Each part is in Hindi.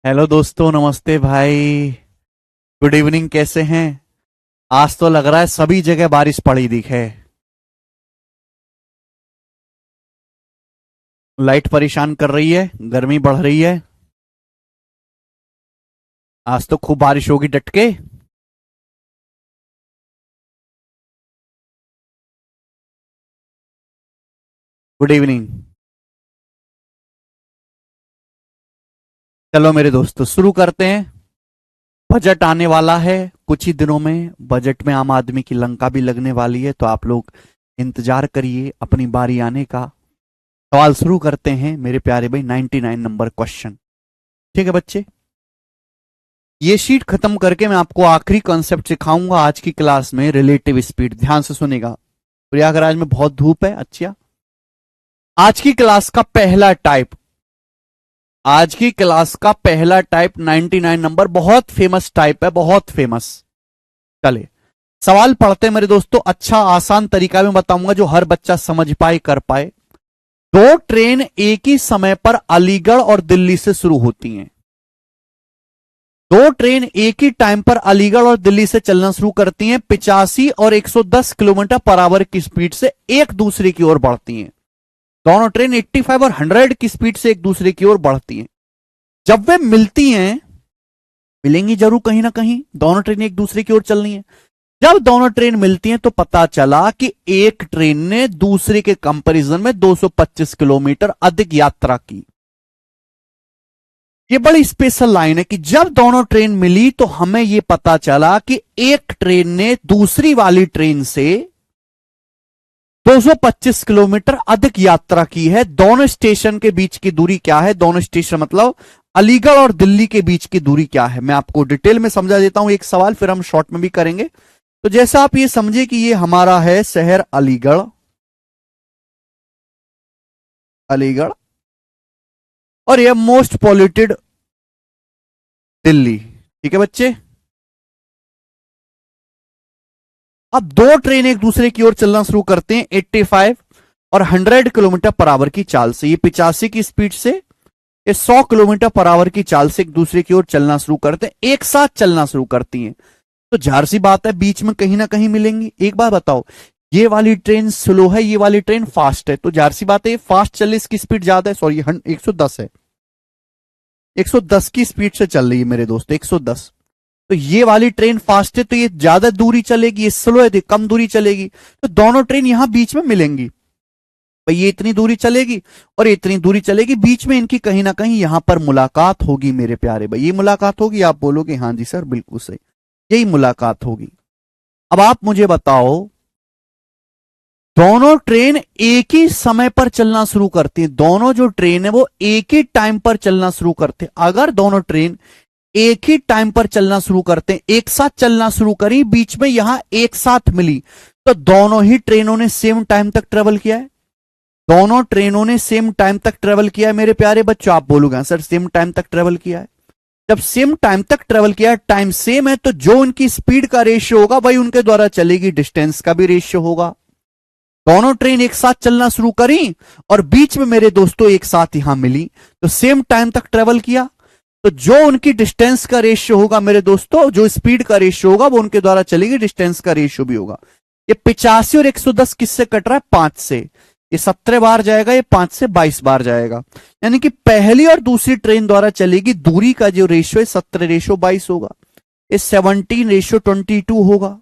हेलो दोस्तों, नमस्ते भाई। गुड इवनिंग, कैसे हैं? आज तो लग रहा है सभी जगह बारिश पड़ी दिखे। लाइट परेशान कर रही है, गर्मी बढ़ रही है। आज तो खूब बारिश होगी डट के। Good evening. चलो मेरे दोस्तों, शुरू करते हैं। बजट आने वाला है कुछ ही दिनों में। बजट में आम आदमी की लंका भी लगने वाली है, तो आप लोग इंतजार करिए अपनी बारी आने का। सवाल शुरू करते हैं मेरे प्यारे भाई। 99 नंबर क्वेश्चन। ठीक है बच्चे, ये शीट खत्म करके मैं आपको आखिरी कॉन्सेप्ट सिखाऊंगा आज की क्लास में, रिलेटिव स्पीड। ध्यान से सुनेगा। प्रयागराज में बहुत धूप है। अच्छा, आज की क्लास का पहला टाइप, आज की क्लास का पहला टाइप 99 नंबर, बहुत फेमस टाइप है, बहुत फेमस। चले सवाल पढ़ते हैं मेरे दोस्तों। अच्छा आसान तरीका में बताऊंगा जो हर बच्चा समझ पाए, कर पाए। दो ट्रेन एक ही समय पर अलीगढ़ और दिल्ली से शुरू होती हैं। दो ट्रेन एक ही टाइम पर अलीगढ़ और दिल्ली से चलना शुरू करती हैं। 85 और 110 किलोमीटर पर आवर की स्पीड से एक दूसरे की ओर बढ़ती हैं। दोनों ट्रेन 85 और 100 की स्पीड से एक दूसरे की ओर बढ़ती हैं। जब वे मिलती हैं, मिलेंगी जरूर कहीं ना कहीं, दोनों ट्रेन एक दूसरे की ओर चलनी है। जब दोनों ट्रेन मिलती हैं तो पता चला कि एक ट्रेन ने दूसरे के कंपैरिजन में 225 किलोमीटर अधिक यात्रा की। ये बड़ी स्पेशल लाइन है कि जब दोनों ट्रेन मिली तो हमें यह पता चला कि एक ट्रेन ने दूसरी वाली ट्रेन से 225 किलोमीटर अधिक यात्रा की है। दोनों स्टेशन के बीच की दूरी क्या है? दोनों स्टेशन मतलब अलीगढ़ और दिल्ली के बीच की दूरी क्या है? मैं आपको डिटेल में समझा देता हूं एक सवाल, फिर हम शॉर्ट में भी करेंगे। तो जैसा आप ये समझे कि ये हमारा है शहर अलीगढ़, अलीगढ़, और यह मोस्ट पॉल्यूटेड दिल्ली। ठीक है बच्चे। अब दो ट्रेन एक दूसरे की ओर चलना शुरू करते हैं 85 और 100 किलोमीटर पर आवर की चाल से। ये 85 की स्पीड से, ये 100 किलोमीटर पर आवर की चाल से एक दूसरे की ओर चलना शुरू करते हैं, एक साथ चलना शुरू करती हैं। तो जाहिर सी बात है बीच में कहीं ना कहीं मिलेंगी। एक बार बताओ, ये वाली ट्रेन स्लो है, ये वाली ट्रेन फास्ट है, तो जाहिर सी बात है ये फास्ट चल रही, इसकी स्पीड ज्यादा है। सॉरी, 110 है, 110 की स्पीड से चल रही है मेरे दोस्त, 110। तो ये वाली ट्रेन फास्ट है तो ये ज्यादा दूरी चलेगी, ये स्लो है तो कम दूरी चलेगी। तो दोनों ट्रेन यहां बीच में मिलेंगी। भाई ये इतनी दूरी चलेगी और इतनी दूरी चलेगी, बीच में इनकी कहीं ना कहीं यहां पर मुलाकात होगी मेरे प्यारे भाई। ये मुलाकात होगी, आप बोलोगे हाँ जी सर बिल्कुल सही, यही मुलाकात होगी। अब आप मुझे बताओ, दोनों ट्रेन एक ही समय पर चलना शुरू करती है। दोनों जो ट्रेन है वो एक ही टाइम पर चलना शुरू करते हैं। अगर दोनों ट्रेन एक ही टाइम पर चलना शुरू करते हैं, एक साथ चलना शुरू करी, बीच में यहां एक साथ मिली, तो दोनों ही ट्रेनों ने सेम टाइम तक ट्रेवल किया है। दोनों ट्रेनों ने सेम टाइम तक ट्रेवल किया है मेरे प्यारे बच्चों। आप बोलोगे सर सेम टाइम तक ट्रेवल किया है। जब सेम टाइम तक ट्रेवल किया है, टाइम सेम है, तो जो उनकी स्पीड का रेशियो होगा वही उनके द्वारा चलेगी, डिस्टेंस का भी रेशियो होगा। दोनों ट्रेन एक साथ चलना शुरू करी और बीच में मेरे दोस्तों एक साथ यहां मिली, तो सेम टाइम तक ट्रेवल किया, तो जो उनकी डिस्टेंस का रेशियो होगा मेरे दोस्तों, जो स्पीड का रेशियो होगा वो उनके द्वारा चलेगी, डिस्टेंस का रेशियो भी होगा। ये 85 और 110 किससे कट रहा है? 5 से। ये 17 बार जाएगा, ये 5 से 22 बार जाएगा। यानी कि पहली और दूसरी ट्रेन द्वारा चलेगी, दूरी का जो रेशियो है 17:22 होगा। ये 17:22 होगा,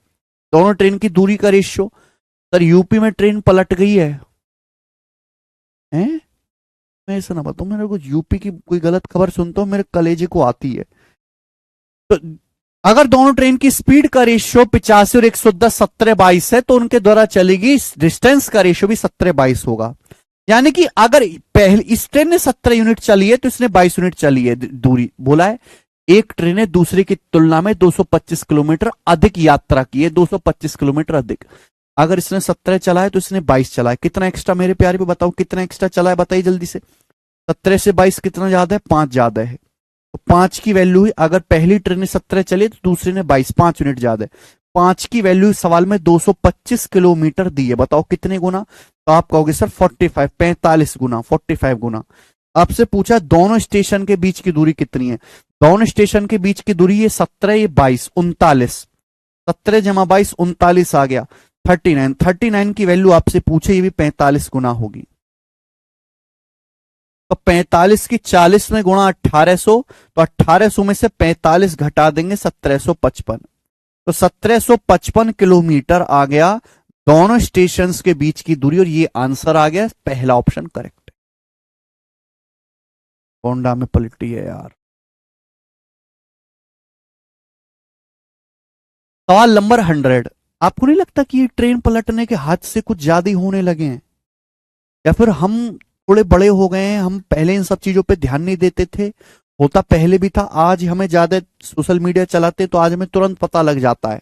दोनों ट्रेन की दूरी का रेशियो। सर यूपी में ट्रेन पलट गई है, हैं? मैं ऐसा ना बताऊं, मेरे को यूपी की कोई गलत खबर सुनता हूं मेरे कलेजे को आती है। तो अगर दोनों ट्रेन की स्पीड का रेशियो 85 और 110 17:22 है, तो उनके द्वारा चलेगी, डिस्टेंस का रेशियो भी 17:22 होगा। यानी कि अगर पहले इस ट्रेन ने 17 यूनिट चली है तो इसने 22 यूनिट चली है दूरी, बोला है। एक ट्रेन ने दूसरे की तुलना में 225 किलोमीटर अधिक यात्रा की है, 225 किलोमीटर अधिक। अगर इसने 17 चला है तो इसने 22 चला है। कितना एक्स्ट्रा मेरे प्यारे पे बताओ, कितना एक्स्ट्रा चला है? बताइए जल्दी से। 17 से 22 कितना ज्यादा है? 5 ज्यादा है। तो 5 की वैल्यू हुई, अगर पहली ट्रेन ने 17 चली तो दूसरी ने 22, 5 यूनिट ज्यादा है। 5 की वैल्यू सवाल में 225 किलोमीटर दी है। बताओ कितने गुना? तो आप कहोगे सर 45, 45 गुना, 45 गुना। आपसे पूछा दोनों स्टेशन के बीच की दूरी कितनी है। दोनों स्टेशन के बीच की दूरी ये 17, ये 22, 39, 17 जमा 22 39 आ गया 39। 39 की वैल्यू आपसे पूछे, ये भी 45 गुना होगी। तो 45 की 40 में गुणा 1800, तो 1800 में से 45 घटा देंगे 1755, तो 1755 किलोमीटर आ गया दोनों स्टेशन के बीच की दूरी, और ये आंसर आ गया, पहला ऑप्शन करेक्ट है। गोंडा में पलटी है यार। सवाल नंबर 100, आपको नहीं लगता कि ये ट्रेन पलटने के हादसे कुछ ज्यादा ही होने लगे हैं, या फिर हम थोड़े बड़े हो गए हैं, हम पहले इन सब चीजों पे ध्यान नहीं देते थे? होता पहले भी था, आज हमें ज्यादा सोशल मीडिया चलाते तो आज हमें तुरंत पता लग जाता है।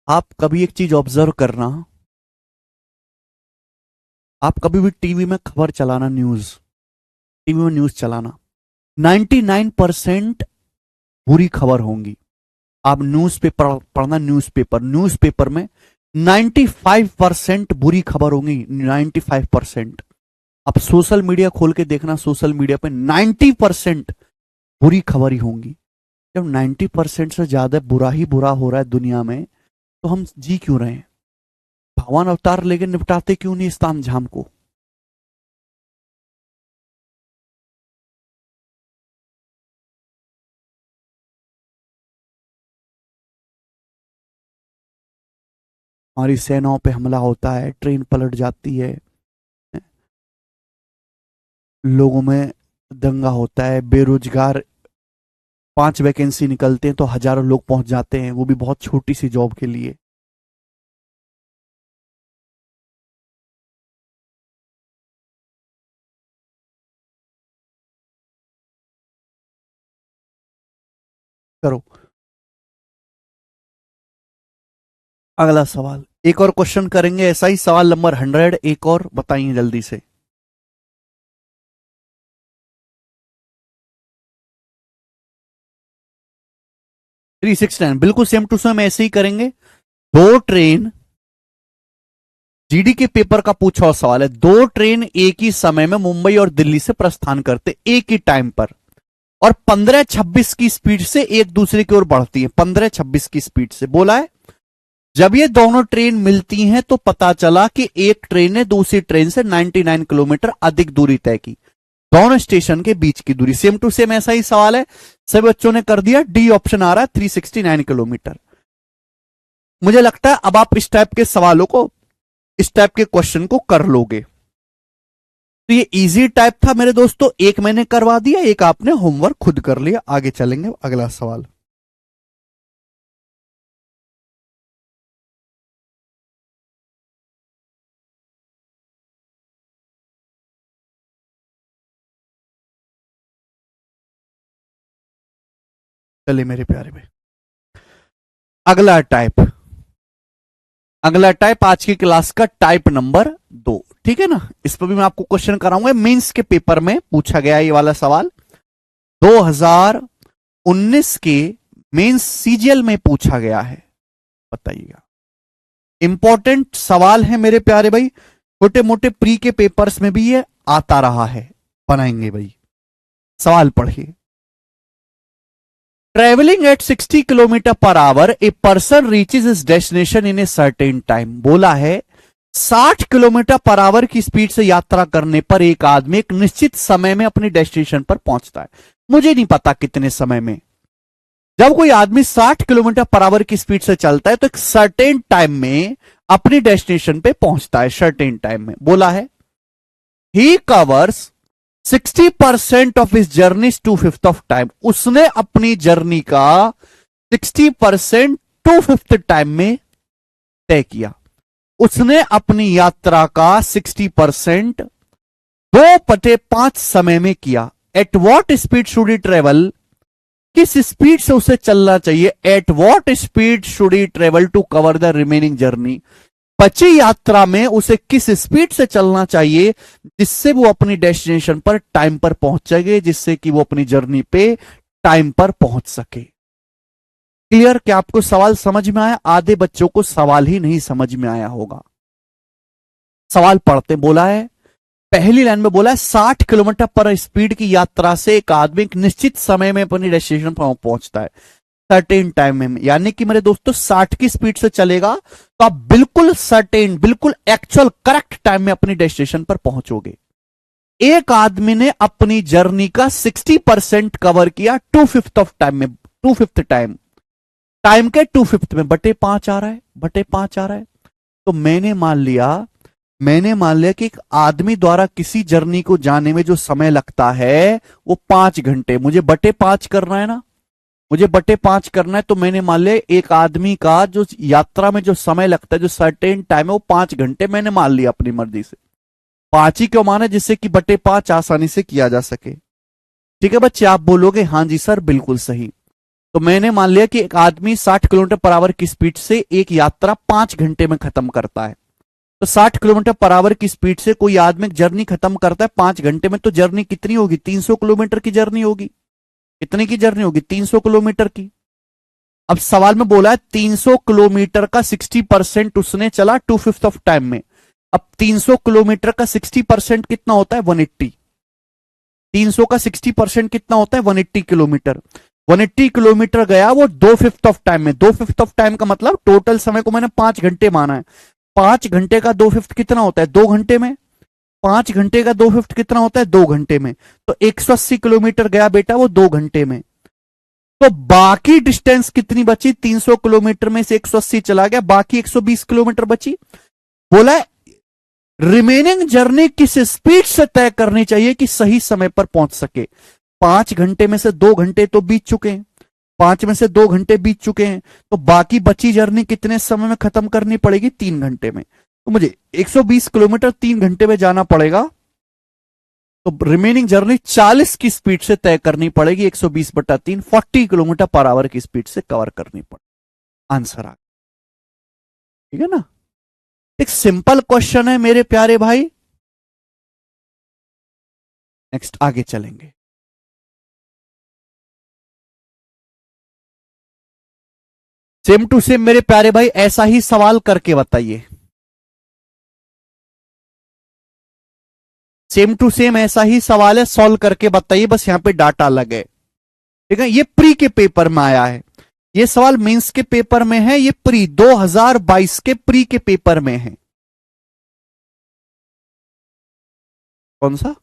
आप कभी एक चीज ऑब्जर्व करना, आप कभी भी टीवी में खबर चलाना, न्यूज, टीवी में न्यूज चलाना, 99% बुरी खबर होंगी। आप न्यूज़पेपर पढ़ना, न्यूज़पेपर, न्यूज़पेपर में 95% बुरी खबर होंगी, 95%। अब सोशल मीडिया खोल के देखना, सोशल मीडिया पे 90% बुरी खबर ही होंगी। जब 90% से ज्यादा बुरा ही बुरा हो रहा है दुनिया में, तो हम जी क्यों रहे हैं? भगवान अवतार लेके निपटाते क्यों नहीं इस तामझाम को? हमारी सेनाओं पे हमला होता है, ट्रेन पलट जाती है, लोगों में दंगा होता है, बेरोजगार 5 वैकेंसी निकलते हैं तो हजारों लोग पहुंच जाते हैं, वो भी बहुत छोटी सी जॉब के लिए। करो अगला सवाल, एक और क्वेश्चन करेंगे ऐसा ही, सवाल नंबर 100, एक और बताइए जल्दी से। 369, बिल्कुल सेम टू सेम ऐसे ही करेंगे। दो ट्रेन, जीडी के पेपर का पूछा हुआ सवाल है, दो ट्रेन एक ही समय में मुंबई और दिल्ली से प्रस्थान करते एक ही टाइम पर, और 15-26 की स्पीड से एक दूसरे की ओर बढ़ती है, 15-26 की स्पीड से। बोला है जब ये दोनों ट्रेन मिलती हैं तो पता चला कि एक ट्रेन ने दूसरी ट्रेन से 99 किलोमीटर अधिक दूरी तय की। दोनों स्टेशन के बीच की दूरी, सेम टू सेम ऐसा ही सवाल है, सभी बच्चों ने कर दिया। डी ऑप्शन आ रहा है 369 किलोमीटर। मुझे लगता है अब आप इस टाइप के सवालों को, इस टाइप के क्वेश्चन को कर लोगे। तो ये इजी टाइप था मेरे दोस्तों, एक मैंने करवा दिया, एक आपने होमवर्क खुद कर लिया। आगे चलेंगे, अगला सवाल। चलिए मेरे प्यारे में, अगला टाइप, अगला टाइप आज की क्लास का टाइप नंबर 2, ठीक है ना? इस पर भी मैं आपको क्वेश्चन कराऊंगा, मेंस के पेपर में पूछा गया ये वाला सवाल, 2019 के मेंस सीजीएल में पूछा गया है, बताइएगा। इंपॉर्टेंट सवाल है मेरे प्यारे भाई, छोटे मोटे प्री के पेपर्स में भी ये आता रहा है, बनाएंगे भाई। सवाल पढ़िए। Travelling at 60 kilometre per hour a person reaches is destination in a certain time. बोला है 60 किलोमीटर पर आवर की स्पीड से यात्रा करने पर एक आदमी एक निश्चित समय में अपनी डेस्टिनेशन पर पहुंचता है। मुझे नहीं पता कितने समय में। जब कोई आदमी 60 किलोमीटर पर आवर की स्पीड से चलता है तो एक सर्टेन टाइम में अपनी डेस्टिनेशन पे पहुंचता है, सर्टेन टाइम में। बोला है ही covers 60% of his journey 2/5 of time. उसने अपनी जर्नी का 60% 2/5 टाइम में तय किया। उसने अपनी यात्रा का 60% 2/5 समय में किया। At what speed should he travel, किस स्पीड से उसे चलना चाहिए? At what speed should he travel to cover the remaining journey. बची यात्रा में उसे किस स्पीड से चलना चाहिए जिससे वो अपनी डेस्टिनेशन पर टाइम पर पहुंच सके, जिससे कि वो अपनी जर्नी पे टाइम पर पहुंच सके। क्लियर? क्या आपको सवाल समझ में आया? आधे बच्चों को सवाल ही नहीं समझ में आया होगा। सवाल पढ़ते, बोला है पहली लाइन में बोला है 60 किलोमीटर पर स्पीड की यात्रा से एक आदमी एक निश्चित समय में अपनी डेस्टिनेशन पर पहुंचता है, सर्टेन टाइम में। यानी कि मेरे दोस्तों 60 की स्पीड से चलेगा तो आप बिल्कुल सर्टेन, बिल्कुल एक्चुअल करेक्ट टाइम में अपनी डेस्टिनेशन पर पहुंचोगे। एक आदमी ने अपनी जर्नी का 60% कवर किया 2/5 ऑफ टाइम में, 2/5 टाइम के 2/5 में, बटे 5 आ रहा है, बटे 5 आ रहा है। तो मैंने मान लिया कि एक आदमी द्वारा किसी जर्नी को जाने में जो समय लगता है वो 5 घंटे, मुझे बटे 5 करना है ना, मुझे बटे 5 करना है। तो मैंने मान लिया एक आदमी का जो यात्रा में जो समय लगता है, जो सर्टेन टाइम है, वो 5 घंटे मैंने मान लिया अपनी मर्जी से। 5 ही क्यों माना, जिससे कि बटे 5 आसानी से किया जा सके। ठीक है बच्चे, आप बोलोगे हाँ जी सर बिल्कुल सही। तो मैंने मान लिया कि एक आदमी 60 किलोमीटर पर आवर की स्पीड से एक यात्रा 5 घंटे में खत्म करता है। तो 60 किलोमीटर पर आवर की स्पीड से कोई आदमी जर्नी खत्म करता है 5 घंटे में, तो जर्नी कितनी होगी, 300 किलोमीटर की जर्नी होगी। कितने की जर्नी होगी, 300 किलोमीटर की। अब सवाल में बोला है 300 किलोमीटर का 60% उसने चला 2/5 ऑफ टाइम में। अब 300 किलोमीटर का 60% कितना होता है, 180। 300 का 60% कितना होता है, 180 किलोमीटर। 180 किलोमीटर गया वो 2/5 ऑफ टाइम में। 2/5 ऑफ टाइम का मतलब टोटल समय को मैंने 5 घंटे माना है। 5 घंटे का 2/5 कितना होता है, 2 घंटे में। 5 घंटे का 2/5 कितना होता है, 2 घंटे में। तो 180 किलोमीटर गया बेटा वो 2 घंटे में। तो बाकी डिस्टेंस कितनी बची, 300 किलोमीटर में से 180 चला गया, बाकी 120 किलोमीटर बची। बोला है रिमेनिंग जर्नी किस स्पीड से तय करनी चाहिए कि सही समय पर पहुंच सके। 5 घंटे में से 2 घंटे तो बीत चुके हैं, 5 में से 2 घंटे बीत चुके हैं, तो बाकी बची जर्नी कितने समय में खत्म करनी पड़ेगी, 3 घंटे में। तो मुझे 120 किलोमीटर 3 घंटे में जाना पड़ेगा। तो रिमेनिंग जर्नी 40 की स्पीड से तय करनी पड़ेगी, 120/3 40 किलोमीटर पर आवर की स्पीड से कवर करनी पड़ेगी। आंसर आ, ठीक है ना। एक सिंपल क्वेश्चन है मेरे प्यारे भाई। नेक्स्ट आगे चलेंगे। सेम टू सेम मेरे प्यारे भाई ऐसा ही सवाल करके बताइए। सेम टू सेम ऐसा ही सवाल है, सॉल्व करके बताइए, बस यहां पे डाटा अलग है। ठीक है, ये प्री के पेपर में आया है, ये सवाल मेंस के पेपर में है, ये प्री 2022 के प्री के पेपर में है। कौन सा,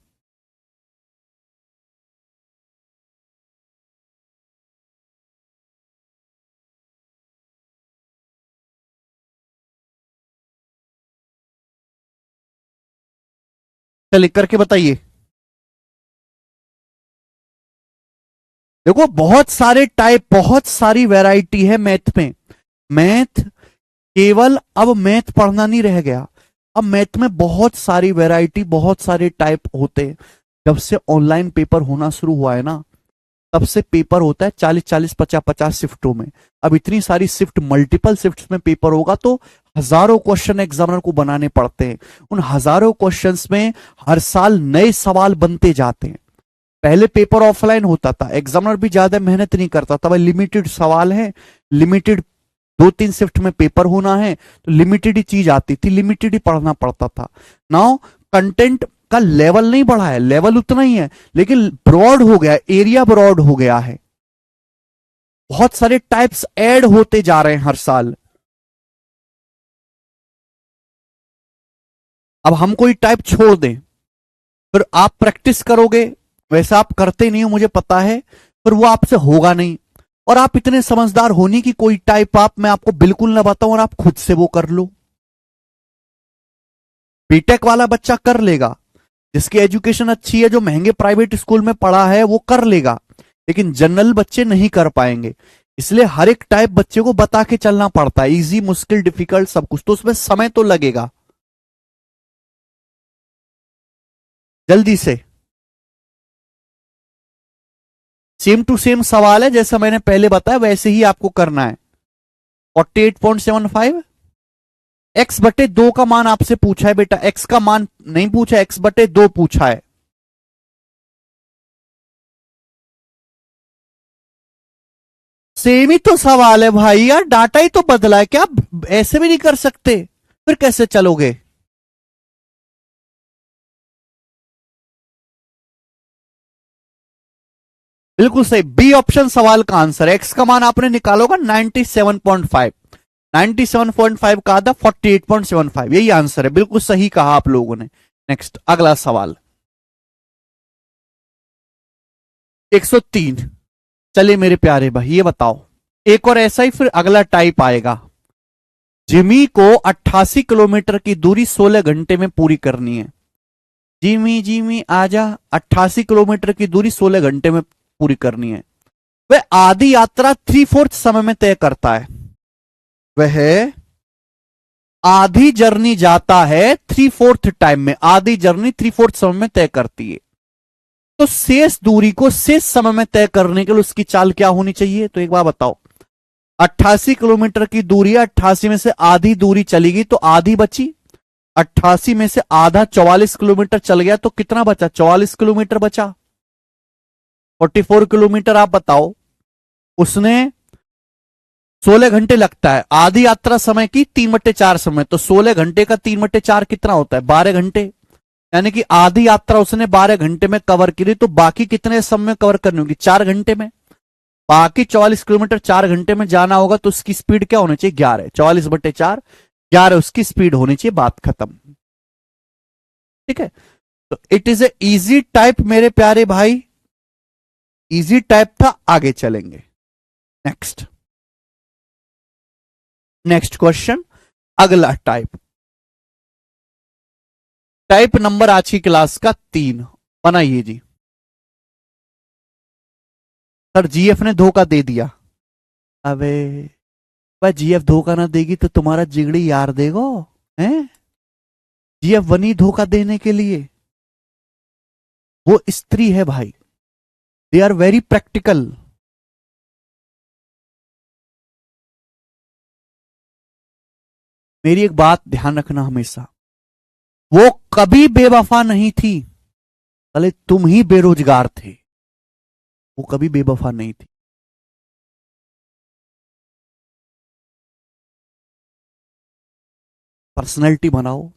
चलिए करके बताइए। देखो बहुत सारे टाइप, बहुत सारी वैरायटी है मैथ में। मैथ केवल अब मैथ पढ़ना नहीं रह गया, अब मैथ में बहुत सारी वैरायटी, बहुत सारे टाइप होते हैं। जब से ऑनलाइन पेपर होना शुरू हुआ है ना, तब से पेपर होता है 40-40, 50-50 शिफ्टों में। अब इतनी सारी शिफ्ट, मल्टीपल शिफ्ट्स में पेपर होगा तो हजारों क्वेश्चन एग्जामिनर को बनाने पड़ते हैं। उन हजारों क्वेश्चंस में हर साल नए सवाल बनते जाते हैं। पहले पेपर ऑफलाइन होता था, एग्जामिनर भी ज्यादा मेहनत नहीं करता था, भाई लिमिटेड सवाल है, लिमिटेड 2-3 शिफ्ट में पेपर होना है, तो लिमिटेड ही चीज आती थी, लिमिटेड ही पढ़ना पड़ता था। नाउ कंटेंट का लेवल नहीं बढ़ा है, लेवल उतना ही है, लेकिन ब्रॉड हो गया, एरिया ब्रॉड हो गया है। बहुत सारे टाइप्स ऐड होते जा रहे हैं हर साल। अब हम कोई टाइप छोड़ दें, फिर आप प्रैक्टिस करोगे, वैसा आप करते नहीं हो मुझे पता है, फिर वो आपसे होगा नहीं। और आप इतने समझदार होने की कोई टाइप आप, मैं आपको बिल्कुल ना बताऊं और आप खुद से वो कर लो। बीटेक वाला बच्चा कर लेगा, जिसकी एजुकेशन अच्छी है, जो महंगे प्राइवेट स्कूल में पढ़ा है, वो कर लेगा, लेकिन जनरल बच्चे नहीं कर पाएंगे। इसलिए हर एक टाइप बच्चे को बता के चलना पड़ता है, इजी, मुश्किल, डिफिकल्ट सब कुछ, तो उसमें समय तो लगेगा। जल्दी से सेम टू सेम सवाल है, जैसा मैंने पहले बताया वैसे ही आपको करना है। 48.75 x/2 का मान आपसे पूछा है बेटा, x का मान नहीं पूछा, x/2 पूछा है। सेम ही तो सवाल है भाई यार, डाटा ही तो बदला है, क्या ऐसे भी नहीं कर सकते, फिर कैसे चलोगे। बिल्कुल सही, बी ऑप्शन सवाल का आंसर है। एक्स का मान आपने निकालोगा 97.5, 97.5 का आधा 48.75, यही आंसर है। बिल्कुल सही कहा आप लोगों ने। नेक्स्ट अगला सवाल 103। चलिए मेरे प्यारे भाई ये बताओ, एक और ऐसा ही फिर अगला टाइप आएगा। जिमी को 88 किलोमीटर की दूरी 16 घंटे में पूरी करनी है। जिमी जिमी आजा, 88 किलोमीटर की दूरी 16 घंटे में पूरी करनी है। वह आधी यात्रा 3/4 समय में तय करता है। वह आधी जर्नी जाता है 3/4 टाइम में, आधी जर्नी 3/4 समय में तय करती है। तो शेष दूरी को शेष समय में तय करने के लिए उसकी चाल क्या होनी चाहिए? तो एक बार बताओ, 88 किलोमीटर की दूरी है, 88 में से आधी दूरी चलेगी तो आधी बची। 88 में से आधा 44 किलोमीटर चल गया तो कितना बचा? 44 किलोमीटर बचा। 44 किलोमीटर आप बताओ, उसने 16 घंटे लगता है, आधी यात्रा समय की 3/4 समय, तो 16 घंटे का 3/4 कितना होता है? 12 घंटे। यानी कि आधी यात्रा उसने 12 घंटे में कवर की, तो बाकी कितने समय में कवर करनी होगी? 4 घंटे में। बाकी 44 किलोमीटर 4 घंटे में जाना होगा तो उसकी स्पीड क्या होनी चाहिए? 11। 44/4 11 उसकी स्पीड होनी चाहिए। बात खत्म। ठीक है, तो it is a easy type मेरे प्यारे भाई, इजी टाइप था। आगे चलेंगे। नेक्स्ट नेक्स्ट क्वेश्चन, अगला टाइप, टाइप नंबर आज की क्लास का 3 बनाइए जी। सर जीएफ ने धोखा दे दिया। अबे भाई, जीएफ धोखा ना देगी तो तुम्हारा जिगड़ी यार देगो हैं? जीएफ बनी धोखा देने के लिए, वो स्त्री है भाई। They are very practical. मेरी एक बात ध्यान रखना हमेशा, वो कभी बेवफा नहीं थी, भले तुम ही बेरोजगार थे, वो कभी बेवफा नहीं थी। पर्सनैलिटी बनाओ,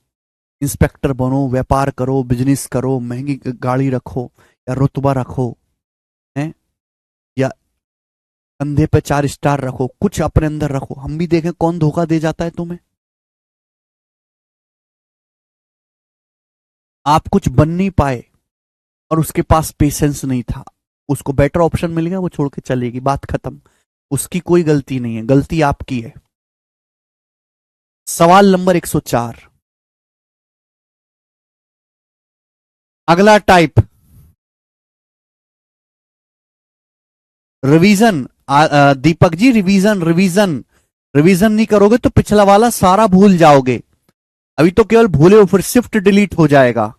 इंस्पेक्टर बनो, व्यापार करो, बिजनेस करो, महंगी गाड़ी रखो या रुतबा रखो, हैं, या कंधे पे 4 स्टार रखो, कुछ अपने अंदर रखो। हम भी देखें कौन धोखा दे जाता है तुम्हें। आप कुछ बन नहीं पाए और उसके पास पेशेंस नहीं था, उसको बेटर ऑप्शन मिल गया, वो छोड़ के चलेगी। बात खत्म। उसकी कोई गलती नहीं है, गलती आपकी है। सवाल नंबर 104, अगला type revision. Deepak ji revision revision revision नहीं करोगे तो पिछला वाला सारा भूल जाओगे। अभी तो केवल भूले हो, फिर शिफ्ट डिलीट हो जाएगा।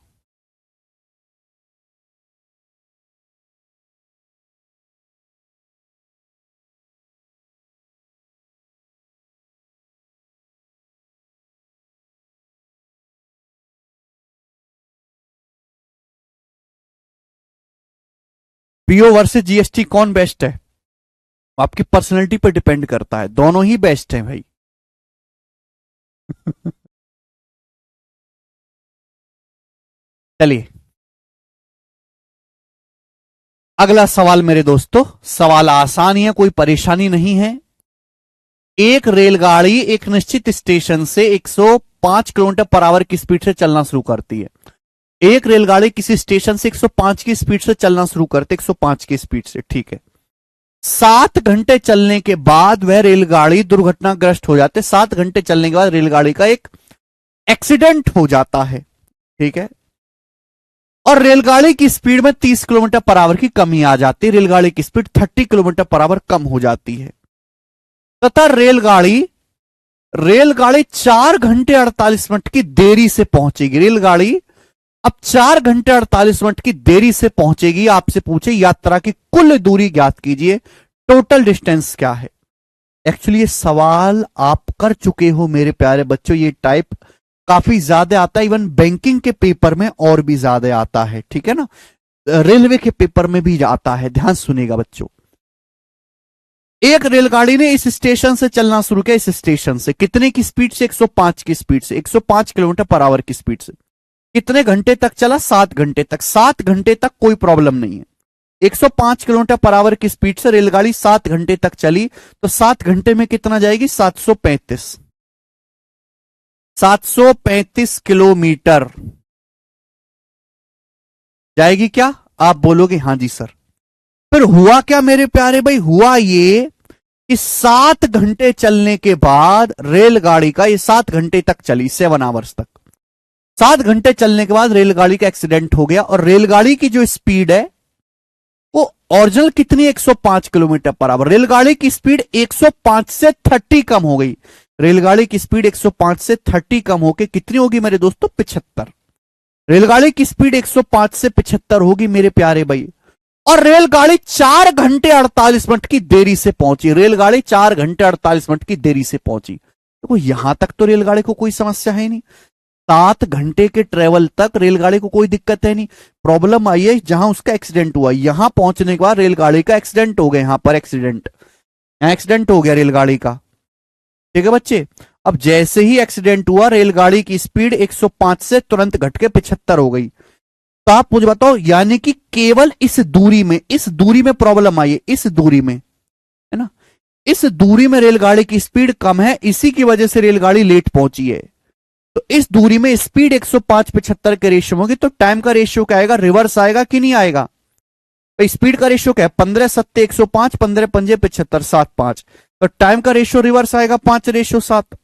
पीओ वर्सेस जीएसटी कौन बेस्ट है? आपकी पर्सनैलिटी पर डिपेंड करता है, दोनों ही बेस्ट हैं भाई। चलिए अगला सवाल मेरे दोस्तों, सवाल आसान ही है, कोई परेशानी नहीं है। एक रेलगाड़ी एक निश्चित स्टेशन से 105 किलोमीटर पर आवर की स्पीड से चलना शुरू करती है। एक रेलगाड़ी किसी स्टेशन से 105 की स्पीड से चलना शुरू करते, 105 की स्पीड से, ठीक है। 7 घंटे चलने के बाद वह रेलगाड़ी दुर्घटनाग्रस्त हो जाते, 7 घंटे चलने के बाद रेलगाड़ी का एक एक्सीडेंट हो जाता है, ठीक है। और रेलगाड़ी की स्पीड में 30 किलोमीटर पर आवर की कमी आ जाती है, रेलगाड़ी की स्पीड 30 किलोमीटर पर आवर कम हो जाती है तथा रेलगाड़ी रेलगाड़ी 4 घंटे 48 मिनट की देरी से पहुंचेगी। रेलगाड़ी अब 4 घंटे 48 मिनट की देरी से पहुंचेगी। आपसे पूछे यात्रा की कुल दूरी ज्ञात कीजिए, टोटल डिस्टेंस क्या है। एक्चुअली ये सवाल आप कर चुके हो मेरे प्यारे बच्चों, ये टाइप काफी ज्यादा आता है, इवन बैंकिंग के पेपर में और भी ज्यादा आता है, ठीक है ना, रेलवे के पेपर में भी आता है। ध्यान सुनेगा बच्चों, एक रेलगाड़ी ने इस स्टेशन से चलना शुरू किया, इस स्टेशन से कितने की स्पीड से? 105 की स्पीड से, 105 किलोमीटर पर आवर की स्पीड से। कितने घंटे तक चला? 7 घंटे तक। 7 घंटे तक कोई प्रॉब्लम नहीं है। 105 किलोमीटर पर आवर की स्पीड से रेलगाड़ी 7 घंटे तक चली, तो 7 घंटे में कितना जाएगी? 735 किलोमीटर जाएगी क्या? आप बोलोगे हाँ जी सर। फिर हुआ क्या मेरे प्यारे भाई? हुआ ये कि 7 घंटे चलने के बाद रेलगाड़ी का, ये 7 घंटे तक चली, 7 आवर्स तक, 7 घंटे चलने के बाद रेलगाड़ी का एक्सीडेंट हो गया। और रेलगाड़ी की जो स्पीड है वो ओरिजिनल कितनी? 105 किलोमीटर पर आवर। रेलगाड़ी की स्पीड 105 से 30 कम हो गई। रेलगाड़ी की स्पीड 105 से 30 कम होके कितनी होगी मेरे दोस्तों? 75। रेलगाड़ी की स्पीड 105 से 75 होगी मेरे प्यारे भाई। और रेलगाड़ी 4 घंटे 48 मिनट की देरी से पहुंची। रेलगाड़ी 4 घंटे 48 मिनट की देरी से पहुंची। देखो यहां तक तो रेलगाड़ी को कोई समस्या है नहीं, 7 घंटे के ट्रेवल तक रेलगाड़ी को कोई दिक्कत है नहीं। प्रॉब्लम आई है जहां उसका एक्सीडेंट हुआ। यहां पहुंचने के बाद रेलगाड़ी का एक्सीडेंट हो गया, यहां पर एक्सीडेंट हो गया रेलगाड़ी का। ठीक है बच्चे। अब जैसे ही एक्सीडेंट हुआ, रेलगाड़ी की स्पीड 105 से तुरंत घट के 75 हो गई। तो आप मुझे बताओ, यानी कि केवल इस दूरी में प्रॉब्लम आई है, इस दूरी में, है ना, इस दूरी में रेलगाड़ी की स्पीड कम है, इसी की वजह से रेलगाड़ी लेट पहुंची है। तो इस दूरी में स्पीड 105-75 के रेशियो होगी, तो टाइम का रेशियो क्या आएगा? रिवर्स आएगा कि नहीं आएगा? तो स्पीड का रेशियो क्या है? 15 सत्ते 105, 15 पंजे 75, 7 5। तो टाइम का रेशियो रिवर्स आएगा, 5:7।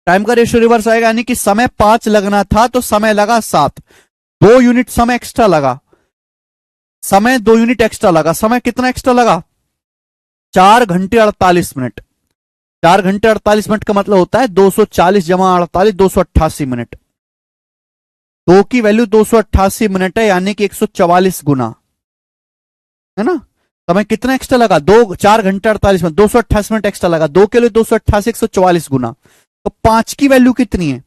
टाइम का रेशियो रिवर्स आएगा, यानी कि समय 5 लगना था तो समय लगा 7। 2 यूनिट समय एक्स्ट्रा लगा, समय 2 यूनिट एक्स्ट्रा लगा। समय कितना एक्स्ट्रा लगा? 4 घंटे 48 मिनट। 4 घंटे 48 मिनट का मतलब होता है 240 जमा 48, 288 मिनट। 2 की वैल्यू 288 मिनट है, यानी कि 144 गुना, है ना। समय कितना एक्स्ट्रा लगा? 4 घंटे 48 मिनट, 288 मिनट एक्स्ट्रा लगा। 2 के लिए 288, 144 गुना। तो 5 की वैल्यू कितनी है?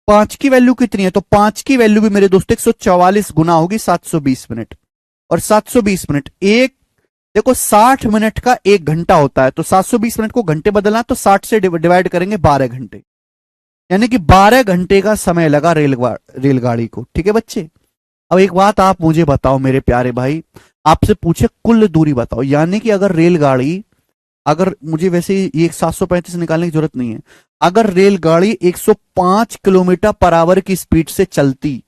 5 की वैल्यू कितनी है? तो 5 की वैल्यू भी मेरे दोस्तों 144 गुना होगी 720 मिनट। और 720 मिनट एक, देखो 60 मिनट का 1 घंटा होता है, तो 720 मिनट को घंटे बदलना, तो 60 से डिवाइड करेंगे 12 घंटे, यानी कि 12 घंटे का समय लगा रेलगाड़ी को। ठीक है बच्चे। अब एक बात आप मुझे बताओ मेरे प्यारे भाई, आपसे पूछे कुल दूरी बताओ, यानी कि अगर रेलगाड़ी, अगर मुझे वैसे ये 735 निकालने की जरूरत नहीं है, अगर रेलगाड़ी 105 किलोमीटर पर आवर की स्पीड से चलती,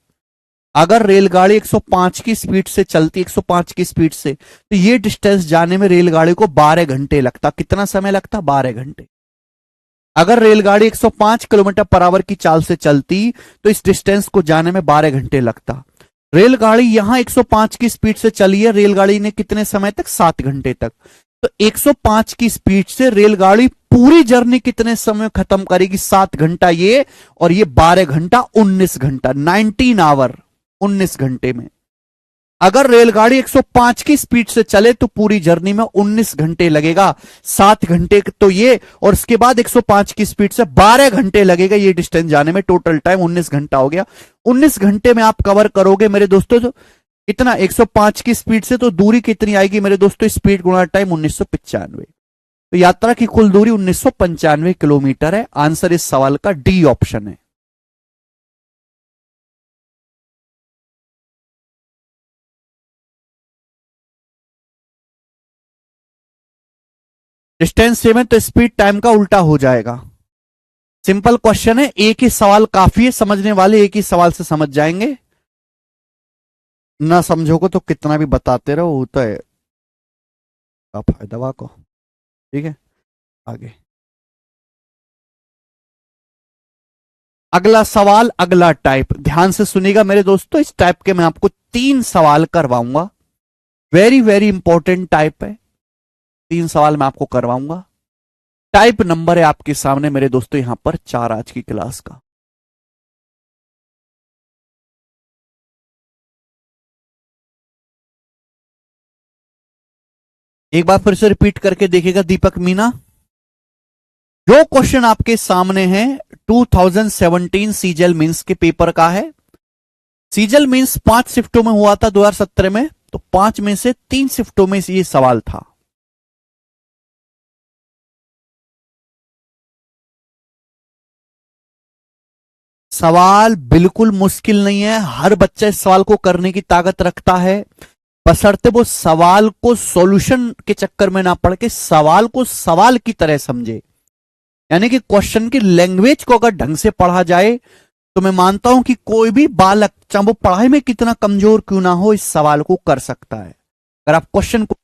अगर रेलगाड़ी 105 की स्पीड से चलती, 105 की स्पीड से, तो ये डिस्टेंस जाने में रेलगाड़ी को 12 घंटे लगता। कितना समय लगता? 12 घंटे। अगर रेलगाड़ी 105 किलोमीटर पर आवर की चाल से चलती तो इस डिस्टेंस को जाने में 12 घंटे लगता। रेलगाड़ी यहां 105 की स्पीड से चली है, रेलगाड़ी ने कितने समय तक? 7 घंटे तक। तो 105 की स्पीड से रेलगाड़ी पूरी जर्नी कितने समय खत्म करेगी? 7 घंटा ये, और ये 12 घंटा, 19 घंटा, 19 आवर, 19 घंटे में। अगर रेलगाड़ी 105 की स्पीड से चले तो पूरी जर्नी में 19 घंटे लगेगा। 7 घंटे तो ये, और उसके बाद 105 की स्पीड से 12 घंटे लगेगा ये डिस्टेंस जाने में। टोटल टाइम 19 घंटा हो गया। 19 घंटे में आप कवर करोगे मेरे दोस्तों, तो इतना 105 की स्पीड से, तो दूरी कितनी आएगी मेरे दोस्तों? स्पीड गुणा टाइम 1995। तो यात्रा की कुल दूरी 1995 किलोमीटर है। आंसर इस सवाल का डी ऑप्शन है। डिस्टेंस सेम है तो स्पीड टाइम का उल्टा हो जाएगा। सिंपल क्वेश्चन है, एक ही सवाल काफी है, समझने वाले एक ही सवाल से समझ जाएंगे, ना समझोगे तो कितना भी बताते रहो होता है का फायदा वाको। ठीक है, आगे अगला सवाल, अगला टाइप, ध्यान से सुनिएगा मेरे दोस्तों। इस टाइप के मैं आपको 3 सवाल करवाऊंगा। वेरी वेरी इंपॉर्टेंट टाइप है। 3 सवाल मैं आपको करवाऊंगा। टाइप नंबर है आपके सामने मेरे दोस्तों, यहां पर 4 आज की क्लास का। एक बार फिर से रिपीट करके देखिएगा दीपक मीना। जो क्वेश्चन आपके सामने है 2017 सीजल मींस के पेपर का है। सीजल मींस 5 शिफ्टों में हुआ था 2017 में, तो 5 में से 3 शिफ्टों में ये सवाल था। सवाल बिल्कुल मुश्किल नहीं है, हर बच्चा इस सवाल को करने की ताकत रखता है। बशर्ते वो सवाल को सॉल्यूशन के चक्कर में ना पड़ के सवाल को सवाल की तरह समझे। यानी कि क्वेश्चन की लैंग्वेज को अगर ढंग से पढ़ा जाए तो मैं मानता हूं कि कोई भी बालक, चाहे वो पढ़ाई में कितना कमजोर क्यों ना हो, इस सवाल को कर सकता है। अगर आप क्वेश्चन को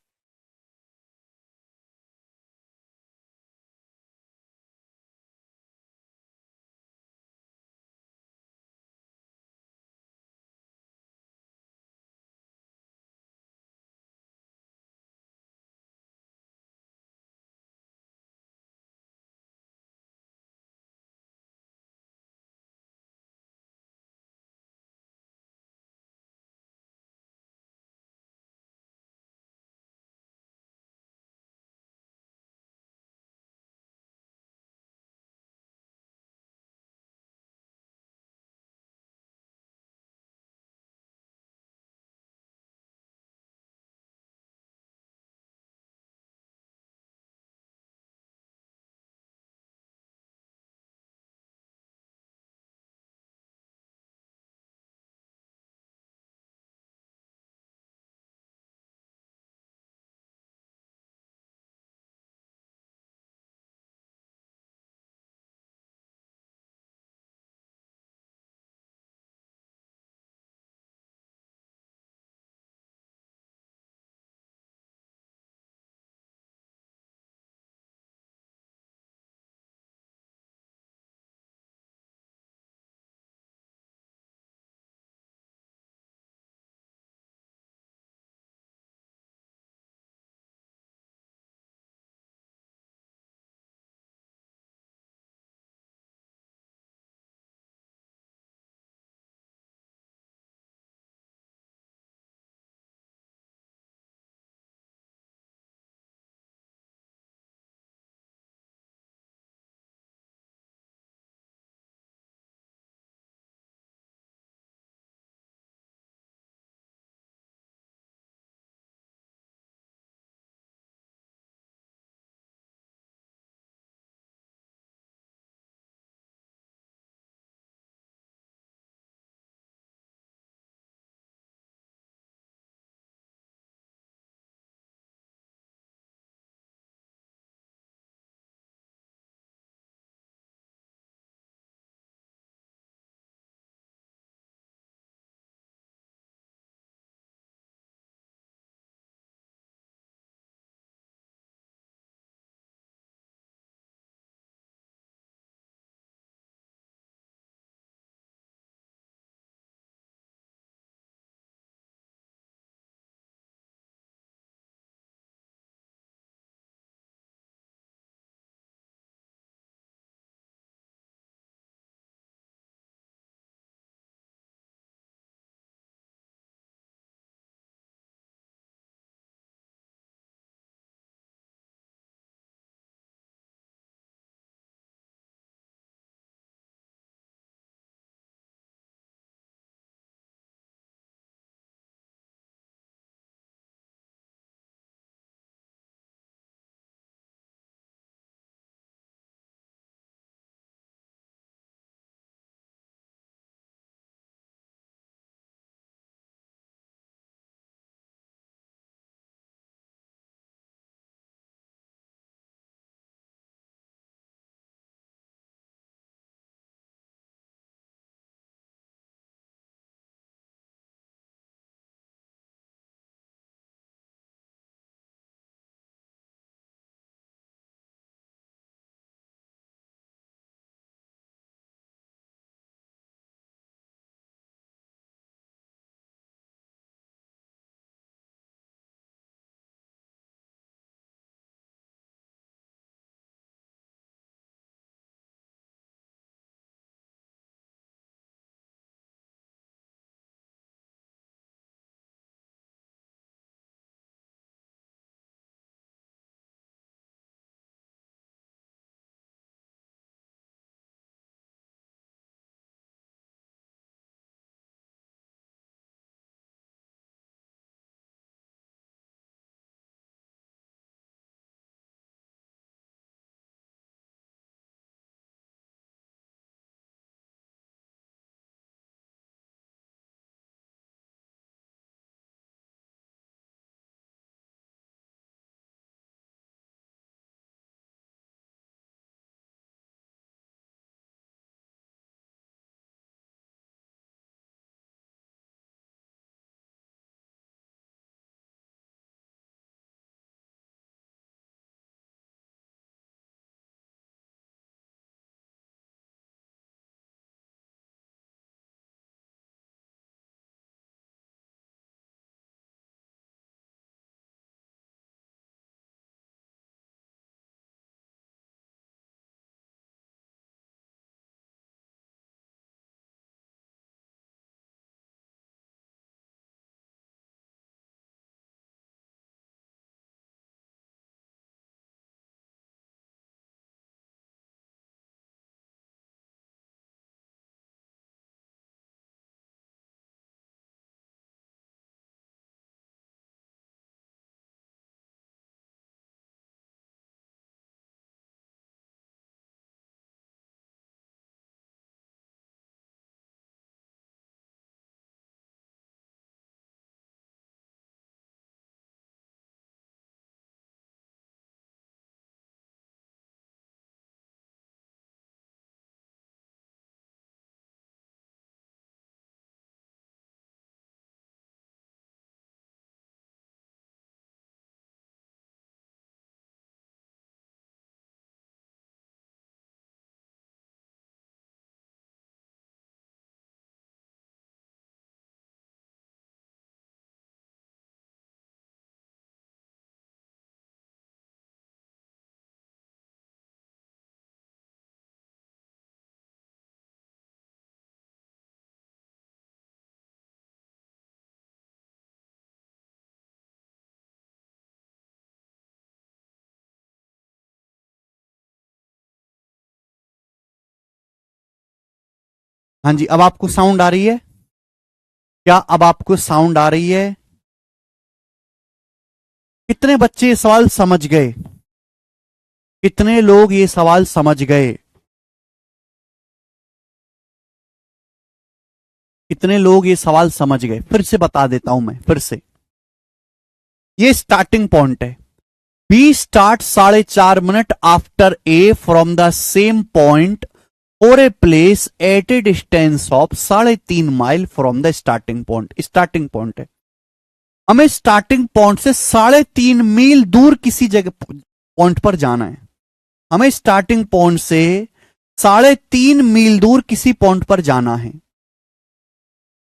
हाँ जी, अब आपको साउंड आ रही है क्या? अब आपको साउंड आ रही है? कितने बच्चे ये सवाल समझ गए? कितने लोग ये सवाल समझ गए? कितने लोग ये सवाल समझ गए? फिर से बता देता हूं मैं, फिर से। ये स्टार्टिंग पॉइंट है। B start 4.5 minute after A from the same point और a place at a distance of 3.5 mile from the starting point. Starting point है, हमें स्टार्टिंग पॉइंट से 3.5 मील दूर किसी जगह पॉइंट पर जाना है। हमें स्टार्टिंग पॉइंट से 3.5 मील दूर किसी पॉइंट पर जाना है।